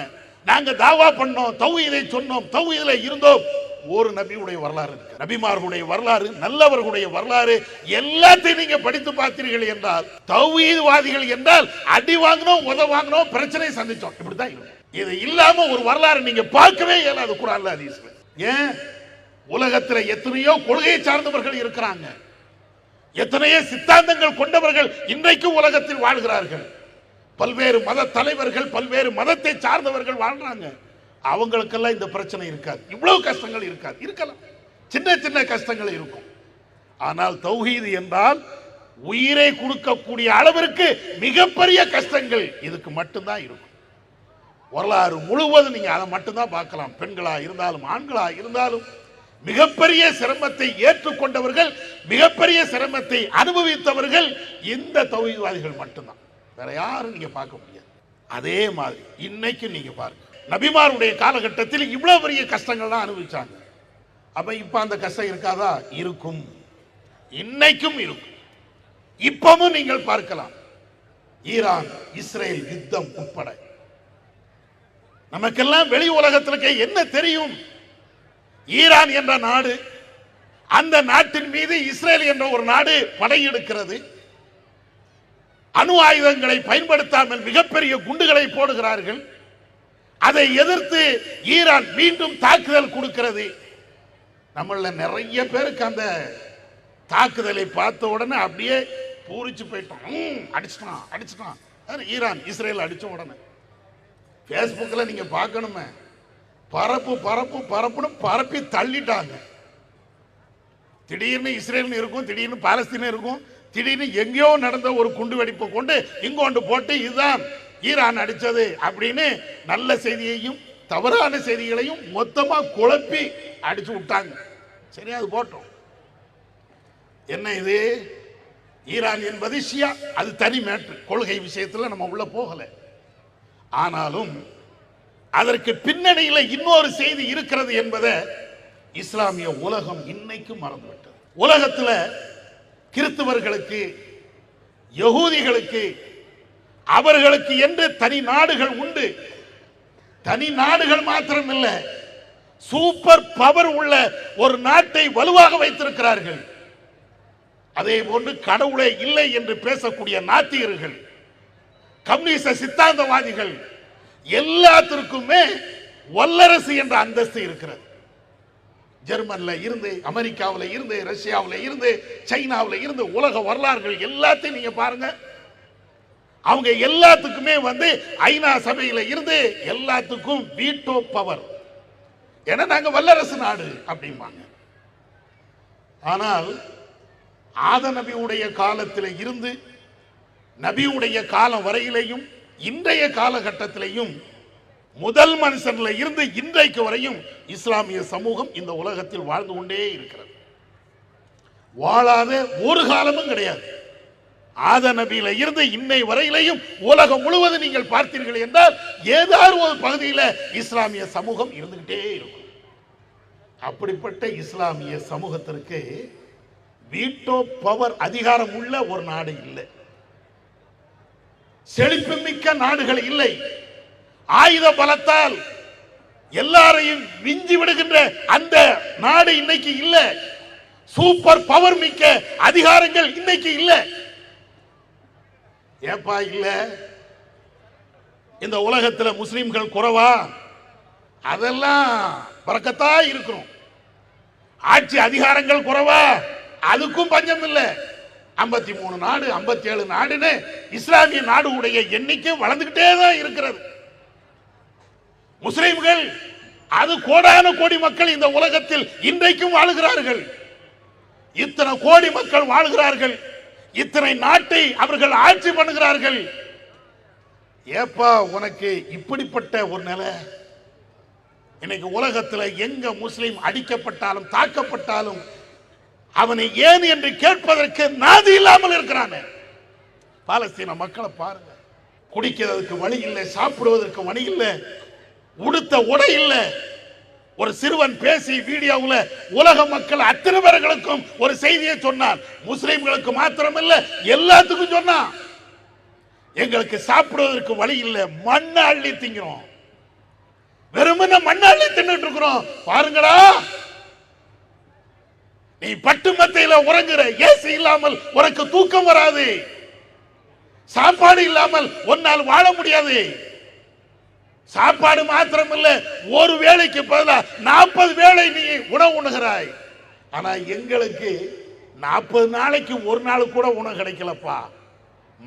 நாங்க தாவா பண்ணோம், தௌஹீதை சொன்னோம், தௌஹீதுல இருந்தோம், ஒரு நபியுடைய வரலாறு இருக்கு. நபிமார்களுடைய வரலாறு, நல்லவர்களுடைய வரலாறு எல்லாத்தையும் நீங்க படித்து பார்த்தீர்கள் என்றால், தௌஹீத்வாதிகள் என்றால் அடி வாங்கினோம், உத வாங்கினோம், பிரச்சனை சந்திச்சோம், இப்படிதான் இருக்கும். இது இல்லாம ஒரு வரலாறு நீங்க பார்க்கவே இயலாது குர்ஆன்ல, ஹதீஸ்ல. ஏன்? உலகத்தில் எத்தனையோ கொள்கையை சார்ந்தவர்கள் இருக்கிறாங்க, எத்தனையோ சித்தாந்தங்கள் கொண்டவர்கள் இன்றைக்கும் உலகத்தில் வாழ்கிறார்கள். பல்வேறு மத தலைவர்கள், பல்வேறு மதத்தை சார்ந்தவர்கள் வாழ்றாங்க. அவங்களுக்கெல்லாம் இந்த பிரச்சனை இருக்காது, இவ்வளவு கஷ்டங்கள் இருக்காது. இருக்கலாம், சின்ன சின்ன கஷ்டங்கள் இருக்கும். ஆனால் தௌஹீது என்றால் உயிரை கொடுக்கக்கூடிய அளவிற்கு மிகப்பெரிய கஷ்டங்கள் இதுக்கு மட்டும்தான் இருக்கும். வரலாறு முழுவதும் நீங்க அதை மட்டும்தான் பார்க்கலாம். பெண்களா இருந்தாலும் ஆண்களா இருந்தாலும் மிகப்பெரிய சிரமத்தை ஏற்றுக்கொண்டவர்கள், மிகப்பெரிய சிரமத்தை அனுபவித்தவர்கள் இந்த தௌஹீத்வாதிகள் மட்டும்தான், வேற யாரும் நீங்க பார்க்க முடியாது. அதே மாதிரி இன்னைக்கு நீங்க பாருங்க, நபிமாருடைய காலகட்டத்தில் இவ்வளவு பெரிய கஷ்டங்கள்லாம் அனுபவிச்சாங்க. அப்ப இப்ப அந்த கஷ்டம் இருக்காதா? இருக்கும், இன்னைக்கும் இருக்கும். இப்பவும் நீங்கள் பார்க்கலாம். ஈரான் இஸ்ரேல் யுத்தம் உட்பட நமக்கெல்லாம் வெளி உலகத்திற்கு என்ன தெரியும்? ஈரான் என்ற நாடு, அந்த நாட்டின் மீது இஸ்ரேல் என்ற ஒரு நாடு படையெடுக்கிறது. அணு ஆயுதங்களை பயன்படுத்தாமல் மிகப்பெரிய குண்டுகளை போடுகிறார்கள். அதை எதிர்த்து ஈரான் மீண்டும் தாக்குதல் கொடுக்கிறது. நம்மள நிறைய பேருக்கு அந்த தாக்குதலை பார்த்த உடனே அப்படியே பூரிச்சு போயிட்டோம். அடிச்சிட்டான் ஈரான் இஸ்ரேல் அடிச்ச உடனே பேஸ்புக்கில் நீங்க பார்க்கணுமே, பரப்புன்னு பரப்பி தள்ளிட்டாங்க. திடீர்னு இஸ்ரேல் இருக்கும், திடீர்னு பாலஸ்தீன் இருக்கும், திடீர்னு எங்கேயோ நடந்த ஒரு குண்டு வெடிப்பை கொண்டு இங்கொண்டு போட்டு இதுதான் ஈரான் அடிச்சது அப்படின்னு நல்ல செய்தியையும் தவறான செய்திகளையும் மொத்தமா குழப்பி அடிச்சு விட்டாங்க. சரி, அது போட்டோம். என்ன இது? ஈரான் என்பது ஷியா, அது தனி மேற்று. கொள்கை விஷயத்தில் நம்ம உள்ள போகல. ஆனாலும் அதற்கு பின்னணியில் இன்னொரு செய்தி இருக்கிறது என்பதை இஸ்லாமிய உலகம் இன்னைக்கு மறந்துவிட்டது. உலகத்தில் கிறிஸ்தவர்களுக்கு, யகூதிகளுக்கு, அவர்களுக்கு என்று தனி நாடுகள் உண்டு. தனி நாடுகள் மாத்திரம் இல்லை, சூப்பர் பவர் உள்ள ஒரு நாட்டை வலுவாக வைத்திருக்கிறார்கள். அதே போன்று கடவுளே இல்லை என்று பேசக்கூடிய நாத்திகர்கள், கம்யூனிச சித்தாந்தவாதிகள் எல்லாத்திற்குமே வல்லரசு என்ற அந்தஸ்து இருக்கிறது. ஜெர்மன்ல இருந்து, அமெரிக்காவில் இருந்து, ரஷ்யாவில் இருந்து, சைனாவில் இருந்து, உலக வரலாறுகள் எல்லாத்தையும் நீங்க பாருங்க. அவங்க எல்லாத்துக்குமே ஐநா சபையில இருந்து எல்லாத்துக்கும் வீட்டோ பவர். ஏன்னா நாங்க வல்லரசு நாடு அப்படிம்பாங்க. ஆனால் ஆத நபியுடைய காலத்தில் இருந்து நபியுடைய காலம் வரையிலையும் இன்றைய காலகட்டத்திலையும் முதல் மனுஷன்ல இருந்து இன்றைக்கு வரையும் இஸ்லாமிய சமூகம் இந்த உலகத்தில் வாழ்ந்து கொண்டே இருக்கிறது. வாழாத ஒரு காலமும் கிடையாது. ஆத நபியில இருந்து இன்னை வரையிலையும் உலகம் முழுவதும் நீங்கள் பார்த்தீர்கள் என்றால் ஏதாவது ஒரு பகுதியில் இஸ்லாமிய சமூகம் இருந்துகிட்டே இருக்கும். அப்படிப்பட்ட இஸ்லாமிய சமூகத்திற்கு வீட்டோ பவர் அதிகாரம் உள்ள ஒரு நாடு இல்லை. செழிப்பு மிக்க நாடுகள் இல்லை. ஆயுத பலத்தால் எல்லாரையும் விஞ்சி விடுகின்ற அந்த நாடு இன்னைக்கு இல்ல. சூப்பர் பவர் மிக்க அதிகாரங்கள் இன்னைக்கு இல்ல. ஏப்பா இல்ல? இந்த உலகத்தில் முஸ்லிம்கள் குறைவா? அதெல்லாம் பறக்கத்தா இருக்கிறோம். ஆட்சி அதிகாரங்கள் குறைவா? அதுக்கும் பஞ்சம் இல்லை. 53 நாடு, 57 நாடுன்னு இஸ்லாமிய நாடு உடைய எண்ணிக்கை வளர்ந்துகிட்டே தான் இருக்கிறது. முஸ்லிம்கள் அது கோடான கோடி மக்கள் இந்த உலகத்தில் இன்றைக்கும் வாழுகிறார்கள். இத்தனை கோடி மக்கள் வாழ்கிறார்கள். இத்தனை நாட்டை அவர்கள் ஆட்சி பண்ணுகிறார்கள். ஏப்பா உனக்கு இப்படிப்பட்ட ஒரு நிலை? இன்னைக்கு உலகத்தில் எங்க முஸ்லிம் அடிக்கப்பட்டாலும் தாக்கப்பட்டாலும் அவனை ஏன் என்று கேட்பதற்கு நாதி இல்லாமல் இருக்கிறான். பாலஸ்தீன மக்களை பாருங்க. குடிக்கிறதுக்கு வழி இல்லை, சாப்பிடுவதற்கு வழி இல்லை, உடுத்த உடை இல்லை. ஒரு சிறுவன் பேசி வீடியோவில் உலக மக்கள் அத்தனை பேர்களுக்கும் ஒரு செய்தியை சொன்னான். முஸ்லிம்களுக்கு மாத்திரமல்ல, எல்லாத்துக்கும் சொன்னான். எங்களுக்கு சாப்பிடுவதற்கு வழி இல்லை, மண்ணை அள்ளி திங்கிறோம். வெறுமனே மண்ணை அள்ளி தின்னுட்டு இருக்கிறோம். பாருங்களா, நீ பட்டு மத்தையில உறங்குற. ஏசி இல்லாமல் உனக்கு தூக்கம் வராது. சாப்பாடு இல்லாமல் உன்னால் வாழ முடியாது. சாப்பாடு மாத்திரம் இல்ல, ஒரு வேளைக்கு பதிலாக 40 வேளை நீ உணவு உண்ணுகிறாய். ஆனா எங்களுக்கு 40 நாளைக்கு ஒரு நாள் கூட உணவு கிடைக்கலப்பா,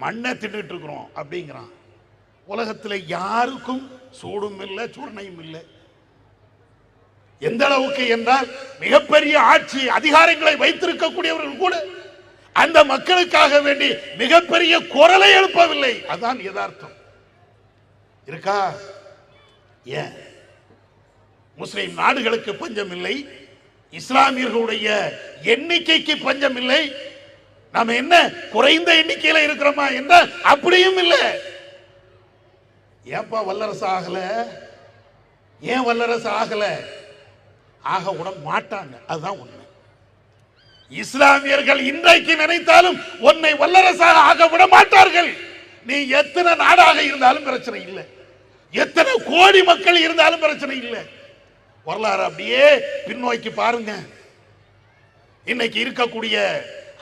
மண்ணை தின்னுட்டு இருக்கிறோம் அப்படிங்கிறான். உலகத்தில் யாருக்கும் சூடும் இல்லை, சூழ்நிலையும் இல்லை. எந்த அளவுக்கு என்றால் மிகப்பெரிய ஆட்சி அதிகாரங்களை வைத்திருக்கக்கூடியவர்கள் கூட அந்த மக்களுக்காக வேண்டி மிகப்பெரிய குரலை எழுப்பவில்லை. அதான் யதார்த்தம். இருக்கா? ஏன் முஸ்லிம் நாடுகளுக்கு பஞ்சம் இல்லை, இஸ்லாமியர்களுடைய எண்ணிக்கைக்கு பஞ்சம் இல்லை. நாம என்ன குறைந்த எண்ணிக்கையில இருக்கிறோமா என்றால் அப்படியும் இல்லை. ஏப்பா வல்லரசு ஆகல? ஏன் வல்லரசு ஆகல? ஆக விட மாட்டாங்க. அதுதான் உண்மை. இஸ்லாமியர்கள் இன்றைக்கு நினைத்தாலும் உன்னை வல்லரசாக ஆக விட மாட்டார்கள். நீ எத்தனை நாடாக இருந்தாலும் பிரச்சனை இல்லை, எத்தனை கோடி மக்கள் இருந்தாலும் பிரச்சனை இல்லை. வரலாறு அப்படியே பின்னோக்கி பாருங்க. இன்னைக்கு இருக்கக்கூடிய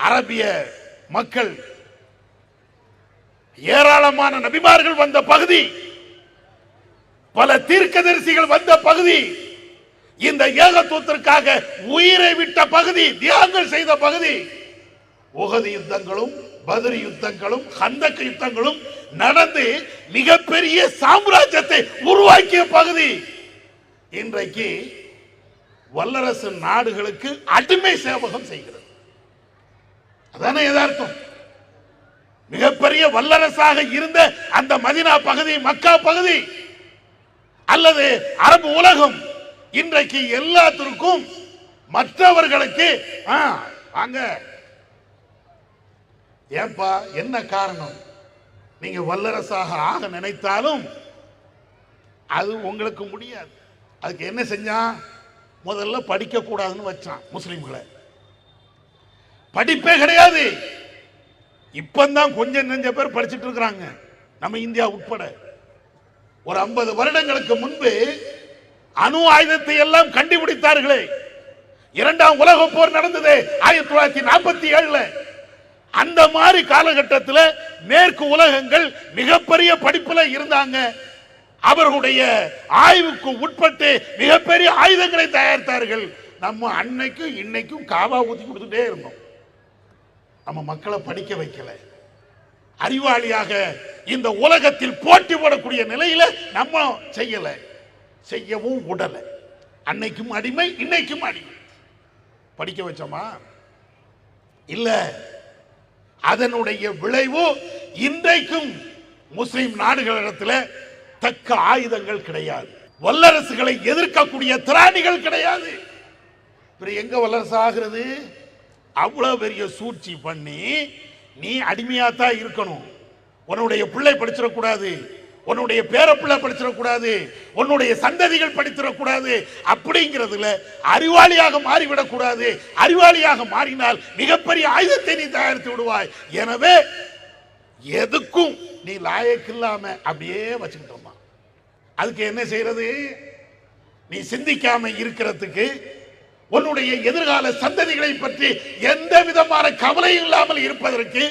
அரபிய மக்கள் ஏராளமான நபிமார்கள் வந்த பகுதி, பல தீர்க்கதரிசிகள் வந்த பகுதி, இந்த ஏகத்துவத்திற்காக உயிரை விட்ட பகுதி, தியாகங்கள் செய்த பகுதி. உஹது யுத்தங்களும் பத்ர் யுத்தங்களும் கந்தக் யுத்தங்களும் நடந்து மிகப்பெரிய சாம்ராஜ்யத்தை உருவாக்கிய பகுதி. இன்றைக்கு வல்லரசு நாடுகளுக்கு அடிமை சேவகம் செய்கிறது. அதானே யதார்த்தம். மிகப்பெரிய வல்லரசாக இருந்த அந்த மதீனா பகுதி, மக்கா பகுதி அல்லது அரபு உலகம் இன்றைக்கு எல்லாத்திற்கும் மற்றவர்களுக்கு வாங்க. ஏன்பா என்ன காரணம்? நீங்க வல்லரசாக ஆக நினைத்தாலும் அது உங்களுக்கு முடியாது. அதுக்கு என்ன செஞ்சான்? முதல்ல படிக்க கூடாதுன்னு வச்சான் முஸ்லிம்களை. படிப்பே கிடையாது. இப்பதான் கொஞ்சம் நெஞ்ச பேர் படிச்சுட்டு இருக்கிறாங்க, நம்ம இந்தியா உட்பட. ஒரு 50 வருடங்களுக்கு முன்பு அணு ஆயுதத்தை எல்லாம் கண்டுபிடித்தார்களே. 2ஆம் உலக போர் நடந்தது 1947. அந்த மாதிரி காலகட்டத்தில் மேற்கு உலகங்கள் மிகப்பெரிய படிப்புல இருந்தாங்க. அவர்களுடைய ஆய்வுக்கு உட்பட்டு மிகப்பெரிய ஆயுதங்களை தயாரித்தார்கள். நம்ம அன்னைக்கும் இன்னைக்கும் காவா ஊத்தி கொடுத்துட்டே இருந்தோம். நம்ம மக்களை படிக்க வைக்கல. அறிவாளியாக இந்த உலகத்தில் போட்டி போடக்கூடிய நிலையில நம்ம செய்யல, செய்யவும் உடல. அன்னைக்கும் அடிமை, இன்னைக்கும் அடிமை. படிக்க வச்சோமா? இல்ல. அதனுடைய விளைவு இன்றைக்கும் முஸ்லிம் நாடுகளிடத்தில் தக்க ஆயுதங்கள் கிடையாது. வல்லரசுகளை எதிர்க்கக்கூடிய திராணிகள் கிடையாது. எங்க வல்லரசு ஆகிறது? அவ்வளவு பெரிய சூழ்ச்சி பண்ணி நீ அடிமையாத்தான் இருக்கணும். உன்னுடைய பிள்ளை படிச்சிடக்கூடாது, உன்னுடைய பேரப்பிள்ளை படிச்சிடக்கூடாது, உன்னுடைய சந்ததிகள் படித்திடக்கூடாது. அப்படிங்கிறதுல அறிவாளியாக மாறிவிடக்கூடாது. அறிவாளியாக மாறினால் மிகப்பெரிய ஆயுதத்தை நீ தயாரித்து விடுவாய். எனவே எதுக்கும் நீ லாயக்கு இல்லாம அப்படியே வச்சுக்கிட்டோமா? அதுக்கு என்ன செய்யறது? நீ சிந்திக்காம இருக்கிறதுக்கு, உன்னுடைய எதிர்கால சந்ததிகளை பற்றி எந்த விதமான கவலையும் இல்லாமல் இருப்பதற்கு,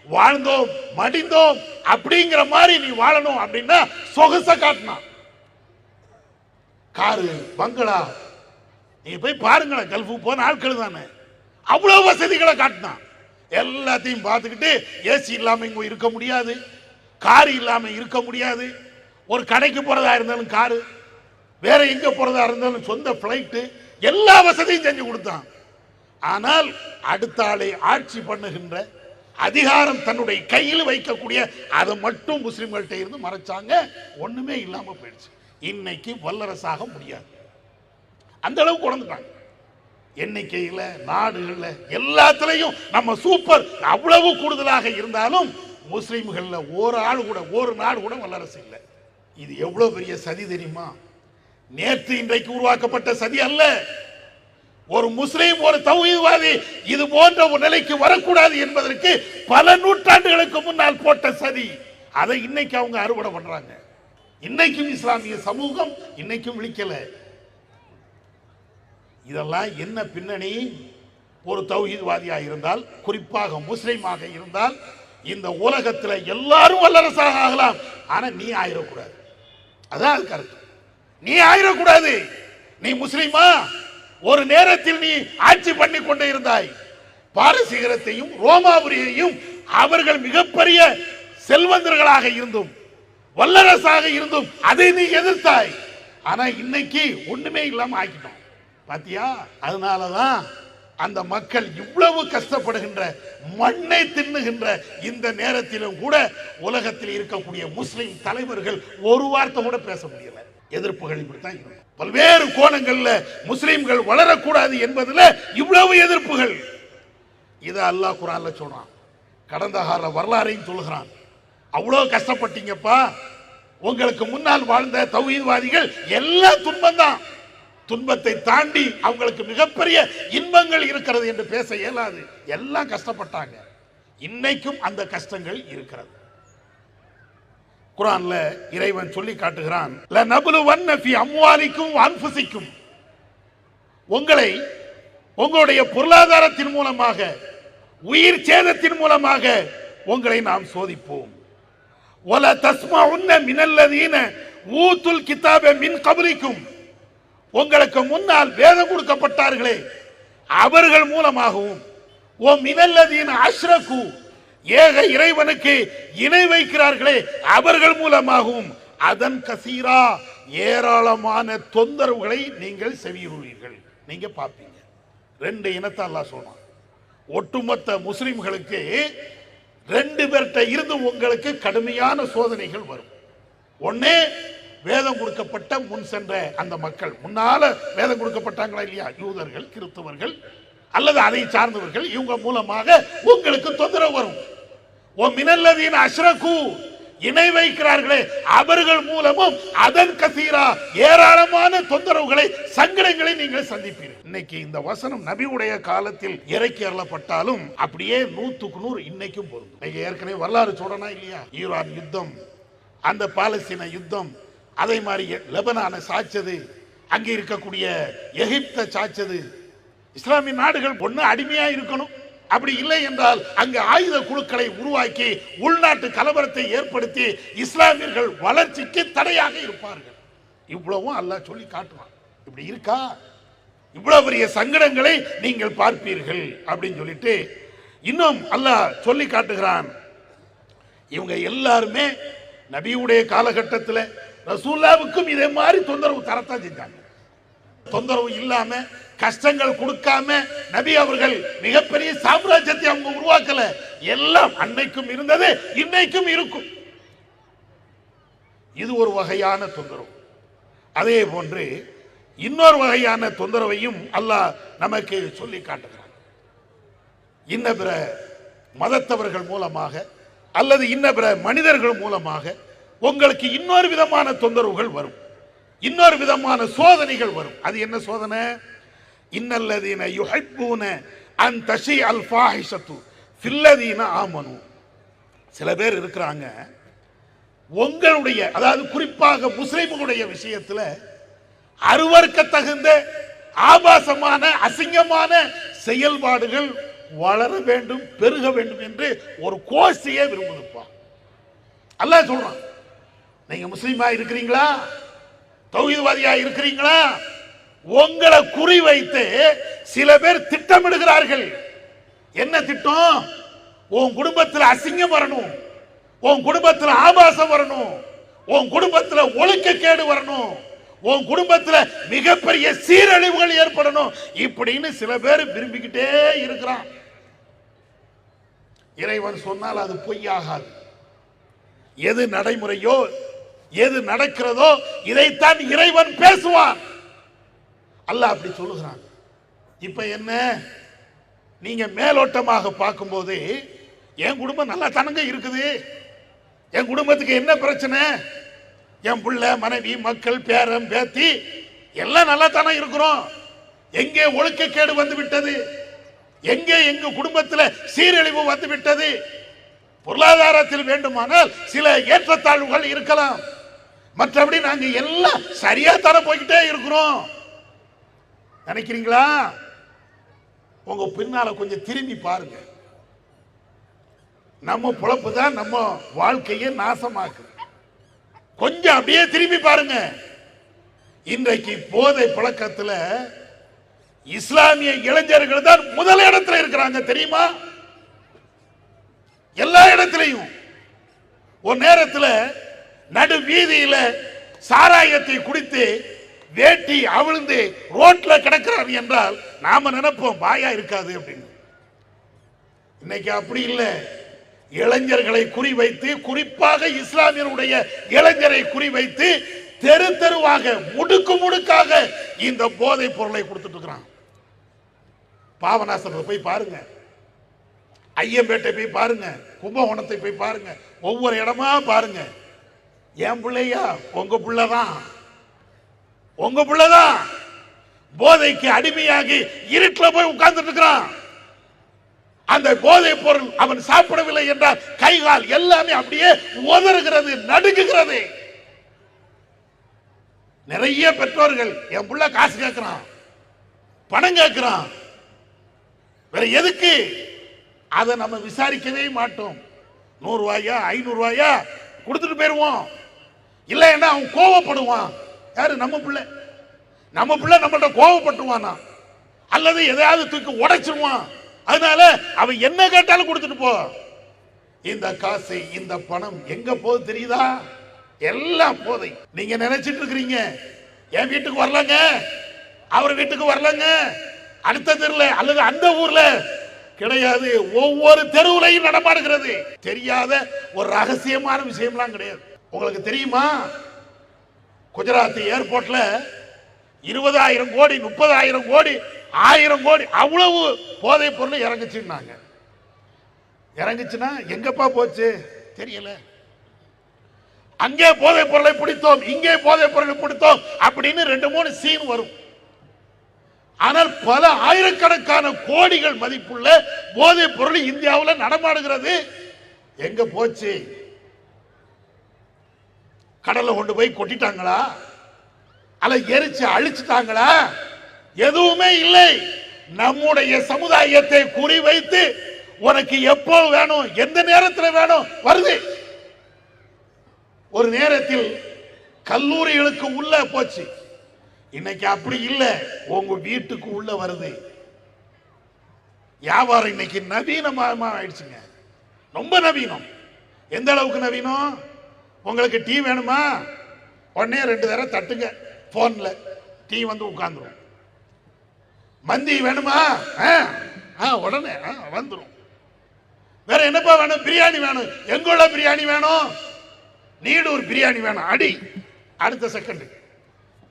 வாழ்ந்தோம் மடிந்தோம் அப்படிங்கிற மாதிரி நீ வாழணும் அப்படின்னா சொகுச காட்டினான். காரு, பங்களா, நீ போய் பாருங்களேன். கல்ஃபு போன ஆட்கள் தானே, அவ்வளவு வசதிகளை காட்டினான். எல்லாத்தையும் பார்த்துக்கிட்டு ஏசி இல்லாம இங்க இருக்க முடியாது, காரு இல்லாம இருக்க முடியாது. ஒரு கடைக்கு போறதா இருந்தாலும் காரு, வேற எங்க போறதா இருந்தாலும் சொந்த பிளைட்டு, எல்லா வசதியும் செஞ்சு கொடுத்தான். ஆனால் அடுத்த ஆளை ஆட்சி பண்ணுகின்ற அதிகாரம் தன்னுடைய கையில் வைக்கக்கூடிய அதை மட்டும் முஸ்லிம்கள்ட்ட இருந்து மறைச்சாங்க. ஒண்ணுமே இல்லாம போயிடுச்சு. இன்னைக்கு வல்லரசாக முடியாது. அந்த அளவுக்கு கொண்டுட்டாங்க. எண்ணிக்கையில், நாடுகள்ல எல்லாத்திலையும் நம்ம சூப்பர். அவ்வளவு கூடுதலாக இருந்தாலும் முஸ்லிம்கள்ல ஒரு ஆள் கூட, ஒரு நாடு கூட வல்லரசு இல்லை. இது எவ்வளவு பெரிய சதி தெரியுமா? நேற்று இன்றைக்கு உருவாக்கப்பட்ட சதி அல்ல. ஒரு முஸ்லிம், ஒரு தௌஹீத்வாதி இது போன்ற ஒரு நிலைக்கு வரக்கூடாது என்பதற்கு பல நூற்றாண்டுகளுக்கு முன்னால் போட்ட சதி. அதை இன்னைக்கு அவங்க அறுவடை பண்றாங்க. இன்னைக்கும் இஸ்லாமிய சமூகம் இன்னைக்கும் விழிக்கல. இதெல்லாம் என்ன பின்னணி? ஒரு தௌஹீத்வாதியாக இருந்தால், குறிப்பாக முஸ்லிமாக இருந்தால், இந்த உலகத்தில் எல்லாரும் வல்லரசாக ஆகலாம், ஆனா நீ ஆயிடக்கூடாது. அதான் அது கருத்து. நீ ஆயிடக்கூடாது. நீ முஸ்லிமா? ஒரு நேரத்தில் நீ ஆட்சி பண்ணி கொண்டே இருந்தாய். பாரசீகத்தையும் ரோமாபுரியையும் அவர்கள் மிகப்பெரிய செல்வந்தர்களாக இருந்தும் வல்லரசாக இருந்தும் அதை நீ எதிர்த்தாய். ஆனா இன்னைக்கு ஒண்ணுமே இல்லாம ஆக்கிட்டோம். பாத்தியா? அதனாலதான் அந்த மக்கள் இவ்வளவு கஷ்டப்படுகின்ற, மண்ணை தின்னுகின்ற இந்த நேரத்திலும் கூட உலகத்தில் இருக்கக்கூடிய முஸ்லிம் தலைவர்கள் ஒரு வார்த்தை கூட பேச முடியல. எதிர்ப்புகள் இப்படித்தான் இருக்கும். பல்வேறு கோணங்கள்ல முஸ்லிம்கள் வளரக்கூடாது என்பதில் இவ்வளவு எதிர்ப்புகள். இதை அல்லாஹ் குர்ஆன்ல சொல்றான். கடந்த கால வரலாறையும் சொல்கிறான். அவ்வளவு கஷ்டப்பட்டீங்கப்பா. உங்களுக்கு முன்னால் வாழ்ந்த தௌஹீத்வாதிகள் எல்லாம் துன்பம்தான். துன்பத்தை தாண்டி அவங்களுக்கு மிகப்பெரிய இன்பங்கள் இருக்கிறது என்று பேச இயலாது. எல்லாம் கஷ்டப்பட்டாங்க. இன்னைக்கும் அந்த கஷ்டங்கள் இருக்கிறது. குர்ஆன்ல இறைவன் சொல்லி காட்டுகிறான், லநப்லுவன்ன ஃபீ அம்வாலிக்கும் வஅன்ஃபுசிக்கும், உங்களை உங்களுடைய பொருளாதாரத்தின் மூலமாக உயிர் சேதத்தின் மூலமாக உங்களை நாம் சோதிப்போம். வல தஸ்மஉன்ன மினல்லதீன ஊதுல் கிதாப மின் கப்லிக்கும், உங்களுக்கு முன்னால் வேதம் கொடுக்கப்பட்டார்களே அவர்கள் மூலமாகவும், ஓ மினல்லதீன அஷ்ரகு, ஏக இறைவனுக்கு இணை வைக்கிறார்களே அவர்கள் மூலமாகவும், அதன் கசீரா ஏராளமான தொந்தரவுகளை நீங்கள் செவியுறுவீர்கள். நீங்க பார்ப்பீங்க. ரெண்டு இனத்தை அல்லாஹ் சொன்னான். ஒட்டுமொத்த முஸ்லிம்களுக்கு ரெண்டு பேர்கிட்ட இருந்து உங்களுக்கு கடுமையான சோதனைகள் வரும். ஒண்ணே வேதம் கொடுக்கப்பட்ட முன் சென்ற அந்த மக்கள், முன்னால வேதம் கொடுக்கப்பட்டாங்களா இல்லையா, யூதர்கள், கிறிஸ்தவர்கள் அல்லது அதை சார்ந்தவர்கள், இவங்க மூலமாக உங்களுக்கு தொந்தரவு வரும். ஓ மினல்லதீன அஷ்ரகு, இணை வைக்கிறார்களே அவர்கள் மூலமும் அதன் கசீரா ஏராளமான தொந்தரவுகளை சங்கடங்களை நீங்கள் சந்திப்பீர்கள். இன்னைக்கு இந்த வசனம் நபியுடைய காலத்தில் இறக்கி அருளப்பட்டாலும் அப்படியே 100க்கு 100 இன்னைக்கும் பொருந்தும். நீங்க ஏற்கனவே வரலாறு சொல்றனா இல்லையா, ஈரான் யுத்தம், அந்த பாலஸ்தீன யுத்தம், அதே மாதிரி லெபனானை சாய்ச்சது, அங்கே இருக்கக்கூடிய எகிப்தை சாய்ச்சது. இஸ்லாமிய நாடுகள் ஒண்ணு அடிமையா இருக்கணும், அப்படி இல்லை என்றால் அங்கு ஆயுத குழுக்களை உருவாக்கி உள்நாட்டு கலவரத்தை ஏற்படுத்தி இஸ்லாமியர்கள் வளர்ச்சிக்கு தடையாக இருப்பார்கள். இவ்வளவும் அல்லாஹ் சொல்லி காட்டுவான். இப்படி இருக்கா, இவ்வளவு பெரிய சங்கடங்களை நீங்கள் பார்ப்பீர்கள் அப்படின்னு சொல்லிட்டு இன்னும் அல்லாஹ் சொல்லி காட்டுகிறான். இவங்க எல்லாருமே நபியுடைய காலகட்டத்தில் ரசூலுல்லாவுக்கும் இதே மாதிரி தொந்தரவு தரத்தான் செஞ்சாங்க. தொந்தரவு இல்லாம கஷ்டங்கள் கொடுக்காம நபி அவர்கள் மிகப்பெரிய சாம்ராஜ்யத்தை அவங்க உருவாக்கல. எல்லாம் அன்னைக்கும் இருந்தது, இன்னைக்கும் இருக்கும். இது ஒரு வகையான தொந்தரவு. அதே போன்று இன்னொரு வகையான தொந்தரவையும் அல்லாஹ் நமக்கு சொல்லி காட்டுகிறான். இன்ன பிற மதத்தவர்கள் மூலமாக அல்லது இன்ன பிற மனிதர்கள் மூலமாக உங்களுக்கு இன்னொரு விதமான தொந்தரவுகள் வரும், இன்னொரு விதமான சோதனைகள் வரும். அது என்ன சோதனை? இன்னல்லதீன யுஹிப்பூன அன் தஷி அல் ஃபாஹிஷத்து ஃபில்லதீன ஆமனு. சில பேர் இருக்கிறாங்க, உங்களுடைய அதாவது குறிப்பாக முஸ்லிம்களுடைய விஷயத்தில் அருவருக்க தகுந்த ஆபாசமான அசிங்கமான செயல்பாடுகள் வளர வேண்டும், பெருக வேண்டும் என்று ஒரு கோஷ்டியே விரும்புதுப்பா. அல்லாஹ் சொல்றான், நீங்க முஸ்லிமா இருக்கிறீங்களா, தௌஹீத்வாதியா இருக்கிறீங்களா, உங்களை குறி வைத்து சில பேர் திட்டமிடுகிறார்கள். என்ன திட்டம்? உன் குடும்பத்தில் அசிங்கம் வரணும், உன் குடும்பத்தில் ஆபாசம் வரணும், உன் குடும்பத்தில் ஒழுக்கக்கேடு வரணும், உன் குடும்பத்தில் மிகப்பெரிய சீரழிவுகள் ஏற்படணும், இப்படின்னு சில பேர் விரும்பிக்கிட்டே இருக்கிறான். இறைவன் சொன்னால் அது பொய்யாகாது. எது நடைமுறையோ எது நடக்கிறதோ இதைத்தான் இறைவன் பேசுவான். அல்லாஹ் அப்படி சொல்லுகிறான். இப்ப என்ன, நீங்க மேலோட்டமாக பார்க்கும்போது என் குடும்பம் நல்லா தனங்க இருக்குது, என் குடும்பத்துக்கு என்ன பிரச்சனை, என் பிள்ளை மனைவி மக்கள் பேரன் பேத்தி எல்லாம் நல்லா தானே இருக்கிறோம், எங்கே ஒழுக்கக்கேடு வந்து விட்டது, எங்கே எங்க குடும்பத்தில் சீரழிவு வந்து விட்டது. பொருளாதாரத்தில் வேண்டுமானால் சில ஏற்றத்தாழ்வுகள் இருக்கலாம், மற்றபடி நாங்க எல்லாம் சரியா தர போய்கிட்டே இருக்கிறோம் நினைக்கிறீங்களா? உங்க பின்னால கொஞ்சம் திரும்பி பாருங்க. நம்ம பொழப்பு தான் நம்ம வாழ்க்கையை நாசமாக்கு. கொஞ்சம் அப்படியே திரும்பி பாருங்க. இன்றைக்கு போதை பழக்கத்தில் இஸ்லாமிய இளைஞர்கள் தான் முதல் இடத்துல இருக்கிறாங்க தெரியுமா? எல்லா இடத்திலையும். ஒரு நேரத்தில் நடு வீதியில சாராயத்தை குடித்து வேட்டி அவிழ்ந்து ரோட்ல கிடக்கிறார் என்றால் நாம நினைப்போம் பாயா இருக்காது அப்படின்னு. இன்னைக்கு அப்படி இல்லை. இளைஞர்களை குறிவைத்து, குறிப்பாக இஸ்லாமியருடைய இளைஞரை குறிவைத்து தெரு தெருவாக முடுக்கு முடுக்காக இந்த போதை பொருளை கொடுத்துட்டு இருக்கிறான். பாபநாசத்தை போய் பாருங்க, ஐயம்பேட்டை போய் பாருங்க, கும்பகோணத்தை போய் பாருங்க, ஒவ்வொரு இடமா பாருங்க. என் பிள்ளையா? உங்க பிள்ளைதான், உங்க பிள்ளைதான் போதைக்கு அடிமையாகி இருட்டில் போய் உட்கார்ந்துட்டு இருக்கிறான். அந்த போதைப் பொருள் அவன் சாப்பிடவில்லை என்றால் கை கால் எல்லாமே அப்படியே உதறுகிறது, நடுங்குகிறது. நிறைய பெற்றோர்கள் என் புள்ள காசு கேட்கிறான், பணம் கேட்கிறான், வேற எதுக்கு அதை நம்ம விசாரிக்கவே மாட்டோம். 100 ரூபாயா 500 ரூபாயா கொடுத்துட்டு போயிருவோம். இல்லைன்னா அவன் கோவப்படுவான். யாரு? நம்ம பிள்ளை. நம்ம பிள்ளை நம்மள்ட்ட கோவப்பட்டுவானா அல்லது எதையாவது தூக்கி உடைச்சிருவான். அதனால அவன் என்ன கேட்டாலும் கொடுத்துட்டு போ. இந்த காசு இந்த பணம் எங்க போகுது தெரியுதா? எல்லாம் போதை. நீங்க நினைச்சிட்டு இருக்கிறீங்க என் வீட்டுக்கு வரலங்க, அவர் வீட்டுக்கு வரலங்க, அடுத்த தெருல அல்லது அந்த ஊர்ல கிடையாது. ஒவ்வொரு தெருவுலையும் நடமாடுகிறது. தெரியாத ஒரு ரகசியமான விஷயம்லாம் கிடையாது. உங்களுக்கு தெரியுமா? குஜராத் ஏர்போர்ட்ல 20,000 கோடி 30,000 கோடி 1000 கோடி அவ்வளவு போதைப் பொருள் இறங்குச்சுன்னாங்க. இறங்குச்சுன்னா எங்கப்பா போச்சு தெரியல. அங்கே போதைப் பொருளை பிடித்தோம், இங்கே போதைப் பொருளை பிடித்தோம் அப்படின்னு 2-3 சீன் வரும். ஆனால் பல ஆயிரக்கணக்கான கோடிகள் மதிப்புள்ள போதைப் பொருள் இந்தியாவில் நடமாடுகிறது. எங்க போச்சு? கடலை கொண்டு போய் கொட்டிட்டாங்களா அல்ல எரிச்சு அழிச்சுட்டாங்களா? எதுவுமே இல்லை. நம்முடைய சமுதாயத்தை குறிவைத்து உனக்கு எப்போ வேணும் எந்த நேரத்தில் வேணும் வருது. ஒரு நேரத்தில் கல்லூரிகளுக்கு உள்ள போச்சு, இன்னைக்கு அப்படி இல்லை, உங்க வீட்டுக்கு உள்ள வருது. வியாபாரம் இன்னைக்கு நவீனமா ஆயிடுச்சுங்க, ரொம்ப நவீனம். எந்த அளவுக்கு நவீனம்? உங்களுக்கு டீ வேணுமா? உடனே 2 தடவை தட்டுங்க போன்ல, டீ வந்து உட்கார்ந்துரும். மந்தி வேணுமா? உடனே வந்துடும். வேற என்னப்பா வேணும்? பிரியாணி வேணும். எங்குள்ள பிரியாணி வேணும்? நீடூர் பிரியாணி வேணும், அடி அடுத்த செகண்ட்.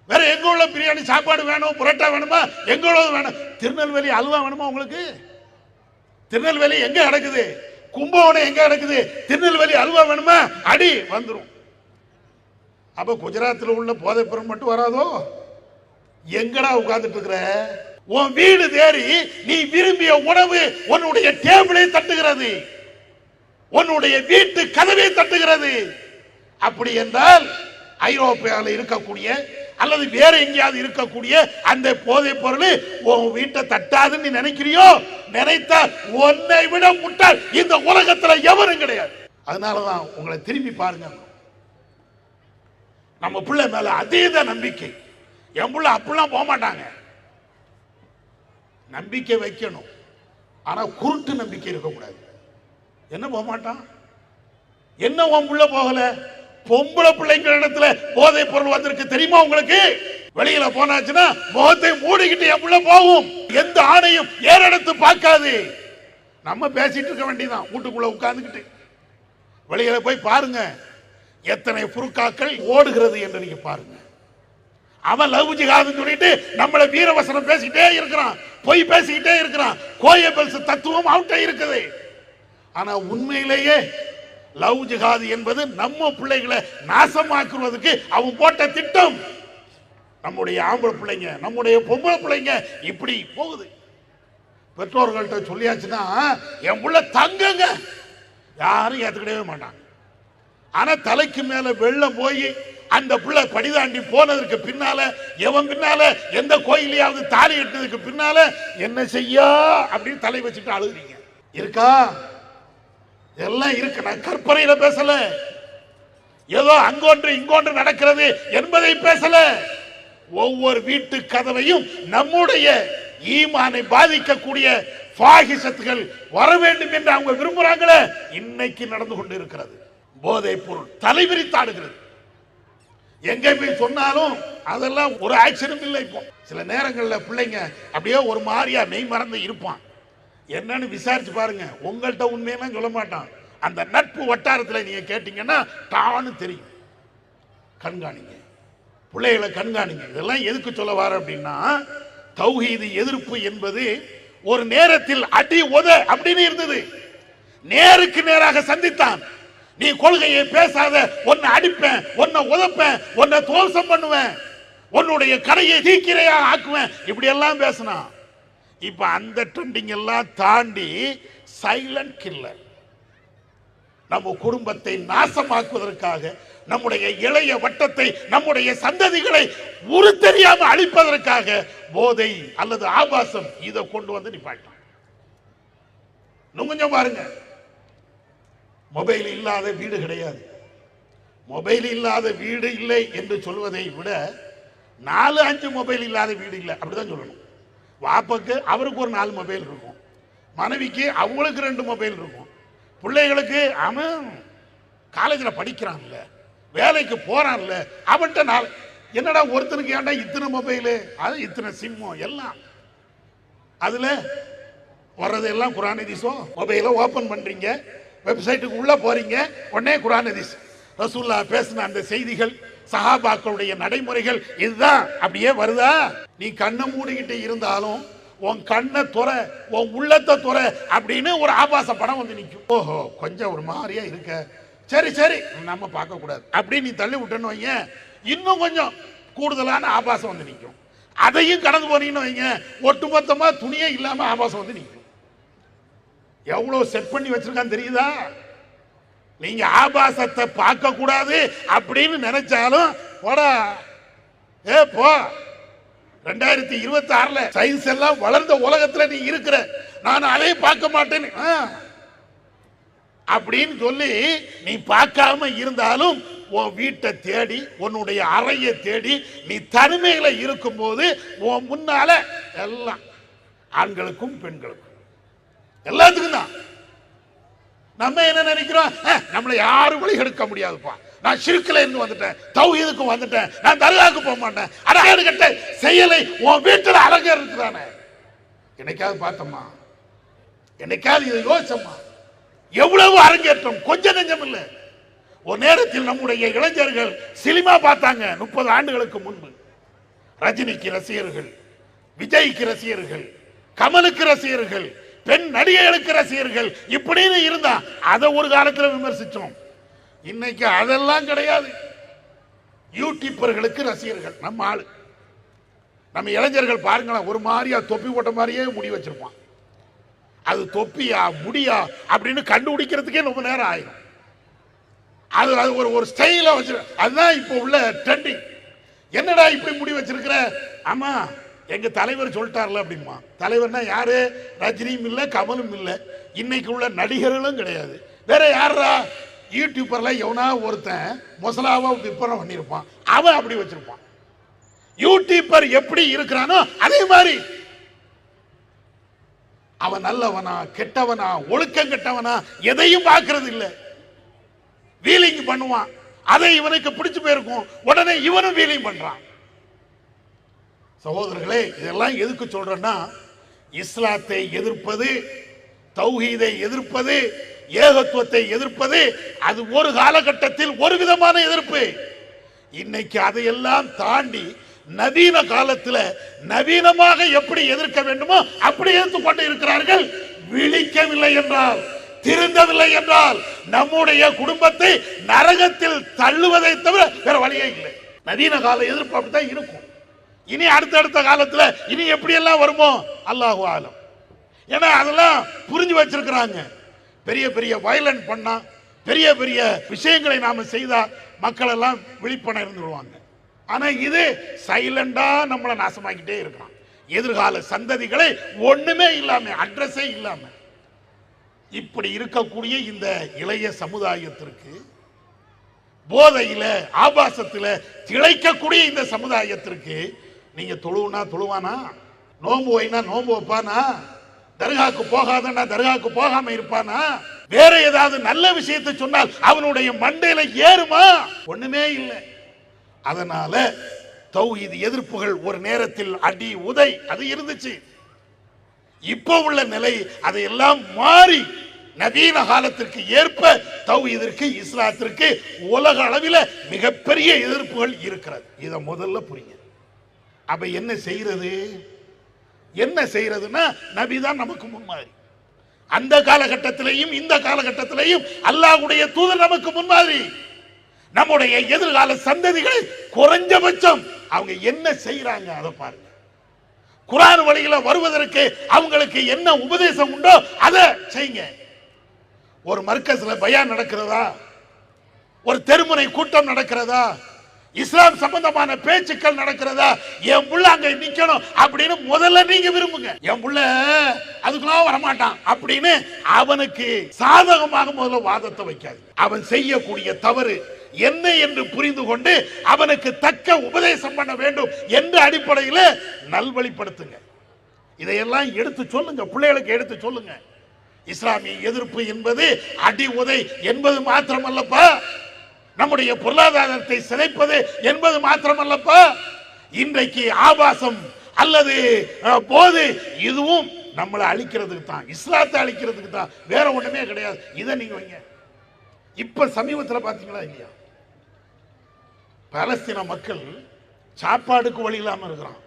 வேற எங்க உள்ள பிரியாணி சாப்பாடு வேணும்? புரோட்டா வேணுமா? எங்க உள்ளது வேணும்? திருநெல்வேலி அல்வா வேணுமா உங்களுக்கு? திருநெல்வேலி எங்க கிடக்குது? கும்பகோணம் எங்க கிடக்குது? திருநெல்வேலி அல்வா வேணுமா? அடி வந்துடும். அப்ப குஜராத்தில் உள்ள போதைப் பொருள் மட்டும் வராதோ? எங்கடா உட்கார்ந்துட்டு இருக்கிற? உன் வீடு தேடி நீ விரும்பிய உணவு உன்னுடைய டேபிளை தட்டுகிறது, உன்னுடைய வீட்டு கதவை தட்டுகிறது. அப்படி என்றால் ஐரோப்பியாவில் இருக்கக்கூடிய அல்லது வேற எங்கேயாவது இருக்கக்கூடிய அந்த போதைப் பொருள் உன் வீட்டை தட்டாதுன்னு நீ நினைக்கிறியோ? நினைத்தா உன்னை விட முட்டாள் இந்த உலகத்துல எவரும் கிடையாது. அதனாலதான் உங்களை திரும்பி பாருங்க, நம்ம பிள்ளை மேல அதீத நம்பிக்கை. என் பிள்ளை அப்படிலாம் போக மாட்டாங்க. நம்பிக்கை வைக்கணும், ஆனா குருட்டு நம்பிக்கை இருக்கக்கூடாது. என்ன போக மாட்டான்? என்ன உன் பிள்ளை போகல? பொம்பளை பிள்ளைங்க இடத்துல போதைப் பொருள் வந்திருக்கு தெரியுமா உங்களுக்கு? வெளியில போனாச்சுன்னா முகத்தை மூடிக்கிட்டு என் பிள்ளை போகும். எந்த ஆணையும் ஏறெடுத்து பார்க்காது. நம்ம பேசிட்டு இருக்க வேண்டியதான் வீட்டுக்குள்ள உட்கார்ந்துக்கிட்டு. வெளியில போய் பாருங்க எத்தனை புருக்காக்கள் ஓடுகிறது என்று நீங்க பாருங்க. அவன் லவ் ஜிஹாதுன்னு சொல்லிட்டு நம்மள வீரவசனம் பேசிக்கிட்டே இருக்கிறான், பொய் பேசிக்கிட்டே இருக்கிறான். கோயபல்ஸ் தத்துவம் அவன்கிட்ட இருக்குது. ஆனா உண்மையிலேயே லவ் ஜிஹாது என்பது நம்ம பிள்ளைகளை நாசமாக்குவதற்கு அவன் போட்ட திட்டம். நம்முடைய ஆம்பளை பிள்ளைங்க, நம்முடைய பொம்பளை பிள்ளைங்க இப்படி போகுது. பெற்றோர்கள்ட்ட சொல்லியாச்சுன்னா என் புள்ள தங்கங்க யாரும் ஏத்துக்கிடவே மாட்டாங்க. ஆனா தலைக்கு மேல வெள்ளம் போய் அந்த பிள்ளை படிதாண்டி போனதுக்கு பின்னால எவன் பின்னால எந்த கோயிலையாவது தாலி கட்டினதுக்கு பின்னால என்ன செய்ய அப்படின்னு தலை வச்சுட்டு அழுகுறீங்க. இருக்கா? எல்லாம் இருக்கு. நான் கற்பனையில பேசல, ஏதோ அங்கொன்று இங்கொன்று நடக்கிறது என்பதை பேசல. ஒவ்வொரு வீட்டு கதவையும் நம்முடைய ஈமானை பாதிக்கக்கூடிய பாகிசத்துகள் வர வேண்டும் என்று அவங்க விரும்புறாங்களே, இன்னைக்கு நடந்து கொண்டு இருக்கிறது. போதைப் பொருள் தலைவிரித்தாடுகிறது. எங்க போய் சொன்னாலும் அதெல்லாம் ஒரு ஆக்ஷனும் இல்லை. இப்போ சில நேரங்களில் பிள்ளைங்க அப்படியே ஒரு மாதிரியா மெய் மறந்து இருப்பான். என்னன்னு விசாரிச்சு பாருங்க, உங்கள்கிட்ட உண்மையெல்லாம் சொல்ல மாட்டான். அந்த நட்பு வட்டாரத்தில் நீங்க கேட்டீங்கன்னா தானு தெரியும். கண்காணிங்க, பிள்ளைகளை கண்காணிங்க. இதெல்லாம் எதுக்கு சொல்ல வர அப்படின்னா, தௌஹீது எதிர்ப்பு என்பது ஒரு நேரத்தில் அடி உத அப்படின்னு இருந்தது. நேருக்கு நேராக சந்தித்தான். நீ கொள்கையை பேசாத, உன்னை அடிப்பேன், உன்னை உதப்பேன், உன்னை துவம்சம் பண்ணுவேன், உன்னுடைய கடையை தீக்கிரையாக ஆக்குவேன், இப்படி எல்லாம் பேசினான். இப்ப அந்த ட்ரெண்டிங் எல்லாம் தாண்டி சைலண்ட் கில்லர். நம்ம குடும்பத்தை நாசமாக்குவதற்காக, நம்முடைய இளைய வட்டத்தை, நம்முடைய சந்ததிகளை உரு தெரியாம அழிப்பதற்காக போதை அல்லது ஆபாசம் இதை கொண்டு வந்து நிப்பாட்டான். கொஞ்சம் பாருங்க, மொபைல் இல்லாத வீடு கிடையாது. மொபைல் இல்லாத வீடு இல்லை என்று சொல்வதை விட 4-5 மொபைல் இல்லாத வீடு இல்லை அப்படிதான் சொல்லணும். வாப்பக்கு அவருக்கு ஒரு 4 மொபைல் இருக்கும், மனைவிக்கு அவங்களுக்கு 2 மொபைல் இருக்கும், பிள்ளைகளுக்கு அவன் காலேஜில் படிக்கிறான்ல, வேலைக்கு போறான்ல, அவன்கிட்ட 4. என்னடா ஒருத்தனுக்கு ஏன்டா இத்தனை மொபைலு, அது இத்தனை சிம்மம் எல்லாம், அதுல வர்றதெல்லாம் குர்ஆன் ஹதீஸும். மொபைலை ஓபன் பண்றீங்க, வெப்சைட்டுக்கு உள்ள போறீங்க, உடனே குர்ஆன் ஹதீஸ், ரசூலுல்லாஹ் பேசின அந்த செய்திகள், சஹாபாக்களுடைய நடைமுறைகள், இதுதான் அப்படியே வருதா? நீ கண்ணை மூடிக்கிட்டு இருந்தாலும் உன் கண்ணை துற, உன் உள்ளத்தை துற அப்படின்னு ஒரு ஆபாச படம் வந்து நிற்கும். ஓஹோ, கொஞ்சம் ஒரு மாதிரியா இருக்க, சரி சரி நம்ம பார்க்க கூடாது அப்படின்னு நீ தள்ளி விட்டேன்னு வைங்க, இன்னும் கொஞ்சம் கூடுதலான ஆபாசம் வந்து நிற்கும். அதையும் கடந்து போனீங்கன்னு வைங்க, ஒட்டுமொத்தமா துணியே இல்லாம ஆபாசம் வந்து நிற்கும். எவ்வளவு செட் பண்ணி வச்சிருக்கான்னு தெரியுதா? நீங்க ஆபாசத்தை பார்க்க கூடாது அப்படின்னு நினைச்சாலும் போடா, போ. 2026 சயின்ஸ் எல்லாம் வளர்ந்த உலகத்துல நீ இருக்கிற, நான் அதை பார்க்க மாட்டேன் அப்படின்னு சொல்லி நீ பார்க்காம இருந்தாலும் உன் வீட்டை தேடி, உன்னுடைய அறையை தேடி நீ தனிமையில இருக்கும் போது உன் முன்னால எல்லாம் ஆண்களுக்கும் பெண்களுக்கும் எல்லாத்துக்கும் தான். நம்ம என்ன நினைக்கிறோம், நம்மளை யாரும் வழி எடுக்க முடியாதுப்பா, நான் ஷிர்க்ல இருந்து வந்துட்டேன், தௌஹீதுக்கு வந்துட்டேன், நான் தர்காவுக்கு போக மாட்டேன், அழகாடு கட்ட செயலை உன் வீட்டில் அழகா இருக்கிறானே. என்னைக்காவது பார்த்தோமா? என்னைக்காவது இதை யோசிச்சோமா? எவ்வளவு அரங்கேற்றம், கொஞ்சம் நெஞ்சம் இல்லை. ஒரு நேரத்தில் நம்முடைய இளைஞர்கள் சினிமா பார்த்தாங்க 30 ஆண்டுகளுக்கு முன்பு. ரஜினிக்கு ரசிகர்கள், விஜய்க்கு ரசிகர்கள், கமலுக்கு ரசிகர்கள், பெண் நடிகைகளுக்கு ரசிகர்கள், இப்படின்னு இருந்தா அதை ஒரு காலத்தில் விமர்சிச்சோம். இன்னைக்கு அதெல்லாம் கிடையாது. யூடியூபர்களுக்கு ரசிகர்கள். நம்ம ஆளு, நம்ம இளைஞர்கள் பாருங்களேன், ஒரு மாதிரியா தொப்பி போட்ட மாதிரியே முடி வச்சிருப்பான். அது தொப்பியா முடியா அப்படின்னு கண்டுபிடிக்கிறதுக்கே ரொம்ப நேரம் ஆயிடும். அது ஒரு ஸ்டைலா வச்சிரு, அதுதான் இப்போ உள்ள ட்ரெண்டிங். என்னடா இப்படி முடி வச்சிருக்கிற? ஆமா, எங்க தலைவர் சொல்லிட்டார்ல அப்படிமா. தலைவர்னா யாரு? ரஜினியும் இல்லை, கமலும் இல்லை, இன்னைக்கு உள்ள நடிகர்களும் கிடையாது. வேற யாரா? யூடியூபர்ல எவனா ஒருத்தன் மொசலாவா விற்பனை பண்ணியிருப்பான், அவன் அப்படி வச்சிருப்பான். யூடியூபர் எப்படி இருக்கிறானோ அதே மாதிரி அவன் நல்லவனா கெட்டவனா ஒழுக்கம் கெட்டவனா எதையும் பார்க்கறது இல்லை. வீலிங் பண்ணுவான், அதை இவனுக்கு பிடிச்சு போயிருக்கும், உடனே இவனும் வீலிங் பண்றான். சகோதரர்களே, இதெல்லாம் எதுக்கு சொல்றேன்னா, இஸ்லாத்தை எதிர்ப்பது, தௌஹீதை எதிர்ப்பது, ஏகத்துவத்தை எதிர்ப்பது, அது ஒரு காலகட்டத்தில் ஒரு விதமான எதிர்ப்பு. இன்னைக்கு அதையெல்லாம் தாண்டி நவீன காலத்தில் நவீனமாக எப்படி எதிர்க்க வேண்டுமோ அப்படி எதிர்த்து கொண்டு இருக்கிறார்கள். விழிக்கவில்லை என்றால், திருந்தவில்லை என்றால் நம்முடைய குடும்பத்தை நரகத்தில் தள்ளுவதை தவிர வேற வழியே இல்லை. நவீன கால எதிர்ப்பு அப்படித்தான் இருக்கும். இனி அடுத்தடுத்த காலத்துல இனி எப்படி எல்லாம் வருமோ அல்லாஹு ஆலம். ஏன்னா அதெல்லாம் புரிஞ்சு வச்சிருக்கிறாங்க. பெரிய பெரிய வயலன்ட் பண்ணா, பெரிய பெரிய விஷயங்களை நாம செய்தா மக்கள் எல்லாம் விழிப்பன இருந்துருவாங்க. ஆனா இது சைலண்டா நம்மளை நாசமாக்கிட்டே இருக்கிறான். எதிர்கால சந்ததிகளை ஒண்ணுமே இல்லாம, அட்ரஸே இல்லாம இப்படி இருக்கக்கூடிய இந்த இளைய சமுதாயத்திற்கு, போதையில ஆபாசத்துல திளைக்கக்கூடிய இந்த சமுதாயத்திற்கு நீங்க தொழுவுனா தொழுவானா, நோம்பு வைனா நோம்பு வைப்பானா, தர்காவுக்கு போகாதன்னா தர்காவுக்கு போகாம இருப்பானா, வேற ஏதாவது நல்ல விஷயத்தை சொன்னால் அவனுடைய மண்டையில ஏறுமா? ஒண்ணுமே இல்லை. அதனால தௌஹீத் எதிர்ப்புகள் ஒரு நேரத்தில் அடி உதை அது இருந்துச்சு. இப்போ உள்ள நிலை அதையெல்லாம் மாறி நவீன காலத்திற்கு ஏற்ப தௌஹீதிற்கு, இஸ்லாத்திற்கு உலக அளவில் மிகப்பெரிய எதிர்ப்புகள் இருக்கிறது. இதை முதல்ல புரியுங்க. அப்ப என்ன செய்யறது? என்ன செய்யறதுன்னா, நபிதான் நமக்கு முன்மாதிரி. அந்த காலகட்டத்திலையும் இந்த காலகட்டத்திலையும் அல்லாஹ்வுடைய தூதர் நமக்கு முன்மாதிரி. நம்முடைய எதிர்கால சந்ததிகள் குறைஞ்சபட்சம் அவங்க என்ன செய்யறாங்க அதை பாருங்க. குர்ஆன் வழியில வருவதற்கு அவங்களுக்கு என்ன உபதேசம் உண்டோ அதை செய்யுங்க. ஒரு மர்கஸ்ல பயான் நடக்கிறதா, ஒரு தெருமுனை கூட்டம் நடக்கிறதா, இஸ்லாம் சம்பந்தமான பேச்சுக்கள் நடக்கிறதா, என் புள்ள அங்க நிக்கணும் அப்படின்னு முதல்ல நீங்க விரும்புங்க. என் புள்ள அதுக்கெல்லாம் வரமாட்டான் அப்படின்னு அவனுக்கு சாதகமாக முதல்ல வாதத்தை வைக்காது. அவன் செய்யக்கூடிய தவறு என்ன என்று புரிந்து கொண்டு அவனுக்கு தக்க உபதேசம் பண்ண வேண்டும் என்ற அடிப்படையில் நல்வழிப்படுத்துங்க. இதையெல்லாம் எடுத்து சொல்லுங்க, பிள்ளைகளுக்கு எடுத்து சொல்லுங்க. இஸ்லாமிய எதிர்ப்பு என்பது அடி உதை என்பது மாத்திரமல்லப்பா, நம்முடைய பொருளாதாரத்தை சிதைப்பது என்பது மாத்திரமல்லப்பா, இன்றைக்கு ஆபாசம் அல்லது போது இதுவும் நம்மளை அழிக்கிறதுக்கு தான், இஸ்லாத்தை அழிக்கிறதுக்கு தான், வேற ஒண்ணுமே கிடையாது. இதை நீங்க வைங்க. இப்ப சமீபத்தில் பாத்தீங்களா இல்லையா, பாலஸ்தீன மக்கள் சாப்பாடுக்கு வழி இல்லாம இருக்கிறான்.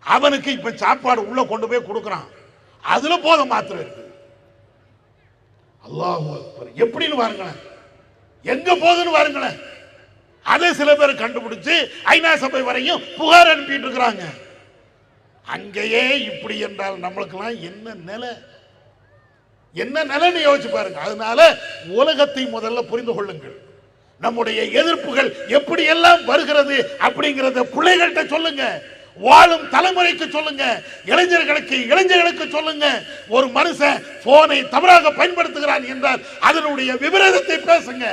அவனுக்கு இப்ப சாப்பாடு உள்ள கொண்டு போய் கொடுக்கறான், அதுல போத மாத்திரம் இருக்கு. அல்லாஹு அக்பர், எப்படின்னு பாருங்களேன், எங்க போகுதுன்னு பாருங்களேன். அதை சில பேர் கண்டுபிடிச்சு ஐநா சபை வரையும் புகார் அனுப்பிட்டு இருக்கிறாங்க. அங்கேயே இப்படி என்றால் நம்மளுக்கெல்லாம் என்ன நிலை, என்ன நிலைன்னு யோசிச்சு பாருங்க. அதனால உலகத்தை முதல்ல புரிந்து கொள்ளுங்கள். நம்முடைய எதிர்ப்புகள் எப்படி எல்லாம் வருகிறது அப்படிங்கறத பிள்ளைகள்கிட்ட சொல்லுங்க, வாழும் தலைமுறைக்கு சொல்லுங்க, இளைஞர்களுக்கு சொல்லுங்க. ஒரு மனுஷன் போனை தவறாக பயன்படுத்துகிறான் என்றால் அதனுடைய விபரீதத்தை பேசுங்க.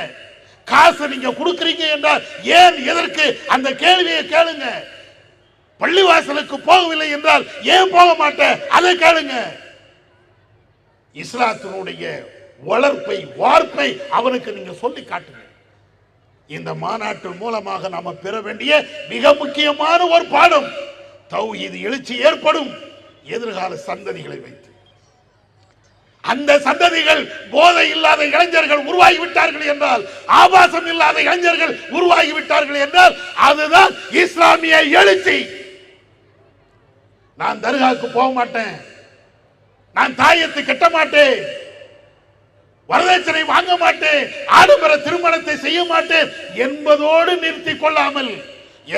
காசு நீங்க கொடுக்கறீங்க என்றால் ஏன் எதற்கு அந்த கேள்வியை கேளுங்க. பள்ளிவாசலுக்கு போகவில்லை என்றால் ஏன் போக மாட்டேன் அதை கேளுங்க. இஸ்லாத்தினுடைய வளர்ப்பை வார்ப்பை அவனுக்கு நீங்க சொல்லி காட்டுங்க. இந்த மாநாட்டு மூலமாக நாம பெற வேண்டிய மிக முக்கியமான ஒரு பாடம், தௌஹீத் எழுச்சி ஏற்படும் எதிர்கால சந்ததிகளை வைத்து. அந்த சந்ததிகள் போதை இல்லாத இளைஞர்கள் உருவாகி விட்டார்கள் என்றால், ஆபாசம் இல்லாத இளைஞர்கள் உருவாகி விட்டார்கள் என்றால் அதுதான் இஸ்லாமிய எழுச்சி. நான் தர்காவுக்கு போக மாட்டேன், நான் தாயத்தை கட்ட மாட்டேன், வரதட்சணை வாங்க மாட்டேன், ஆடம்பர திருமணத்தை செய்ய மாட்டேன் என்பதோடு நிறுத்தி கொள்ளாமல்,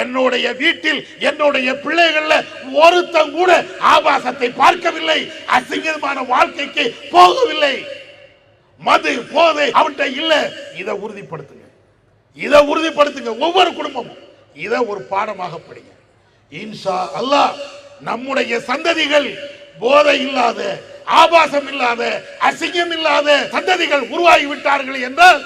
என்னுடைய வீட்டில் என்னுடைய பிள்ளைகள்ல ஒருத்தன் கூட ஆபாசத்தை பார்க்கவில்லை, அசிங்கமான வாழ்க்கைக்கு போகவில்லை, மது போதை அவன்கிட்ட இல்ல, இதை உறுதிப்படுத்துங்க. இதை உறுதிப்படுத்துங்க. ஒவ்வொரு குடும்பமும் இதை ஒரு பாடமாக படிங்க. இன்ஷா அல்லாஹ் நம்முடைய சந்ததிகள் போதை இல்லாத, ஆபாசம் இல்லாத, அசிங்கம் இல்லாத சந்ததிகள் உருவாகி விட்டார்கள் என்றால்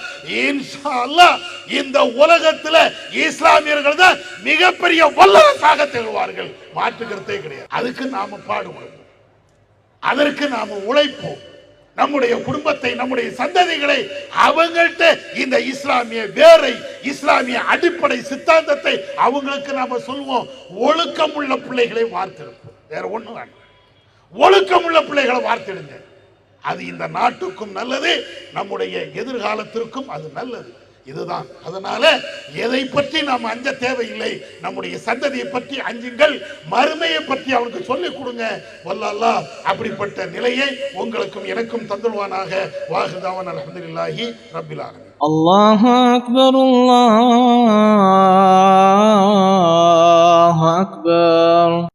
இன்ஷா அல்லாஹ் இந்த உலகத்தில் இஸ்லாமியர்கள் தான் மிகப்பெரிய வல்லரசாக திகழ்வார்கள், மாற்றுக்கிறதே கிடையாது. அதுக்கு நாம பாடுபடுவோம், அதற்கு நாம உழைப்போம். நம்முடைய குடும்பத்தை, நம்முடைய சந்ததிகளை அவங்கள்ட்ட இந்த இஸ்லாமிய வேரை, இஸ்லாமிய அடிப்படை சித்தாந்தத்தை அவங்களுக்கு நாம சொல்வோம். ஒழுக்கம் உள்ள பிள்ளைகளை வார்த்தெடுப்போம், வேற ஒண்ணு வேண்டாம். ஒழுக்கம் உள்ள பிள்ளைகளை வார்த்தெடுங்க. அது இந்த நாட்டுக்கும் நல்லது, நம்முடைய எதிர்காலத்திற்கும் அது நல்லது. இதுதான். அதனால எதை பற்றி நாம் அஞ்ச தேவையில்லை. நம்முடைய சந்ததியை பற்றி அஞ்சுங்கள், மறுமையை பற்றி அவனுக்கு சொல்லிக் கொடுங்க. வல்லல்லாஹ் அப்படிப்பட்ட நிலையை உங்களுக்கும் எனக்கும் தந்துடுவானாக. வாஹிதாவன் அல்ஹம்துலில்லாஹி ரப்பில் ஆலமீன். அல்லாஹு அக்பர், அல்லாஹு அக்பர்.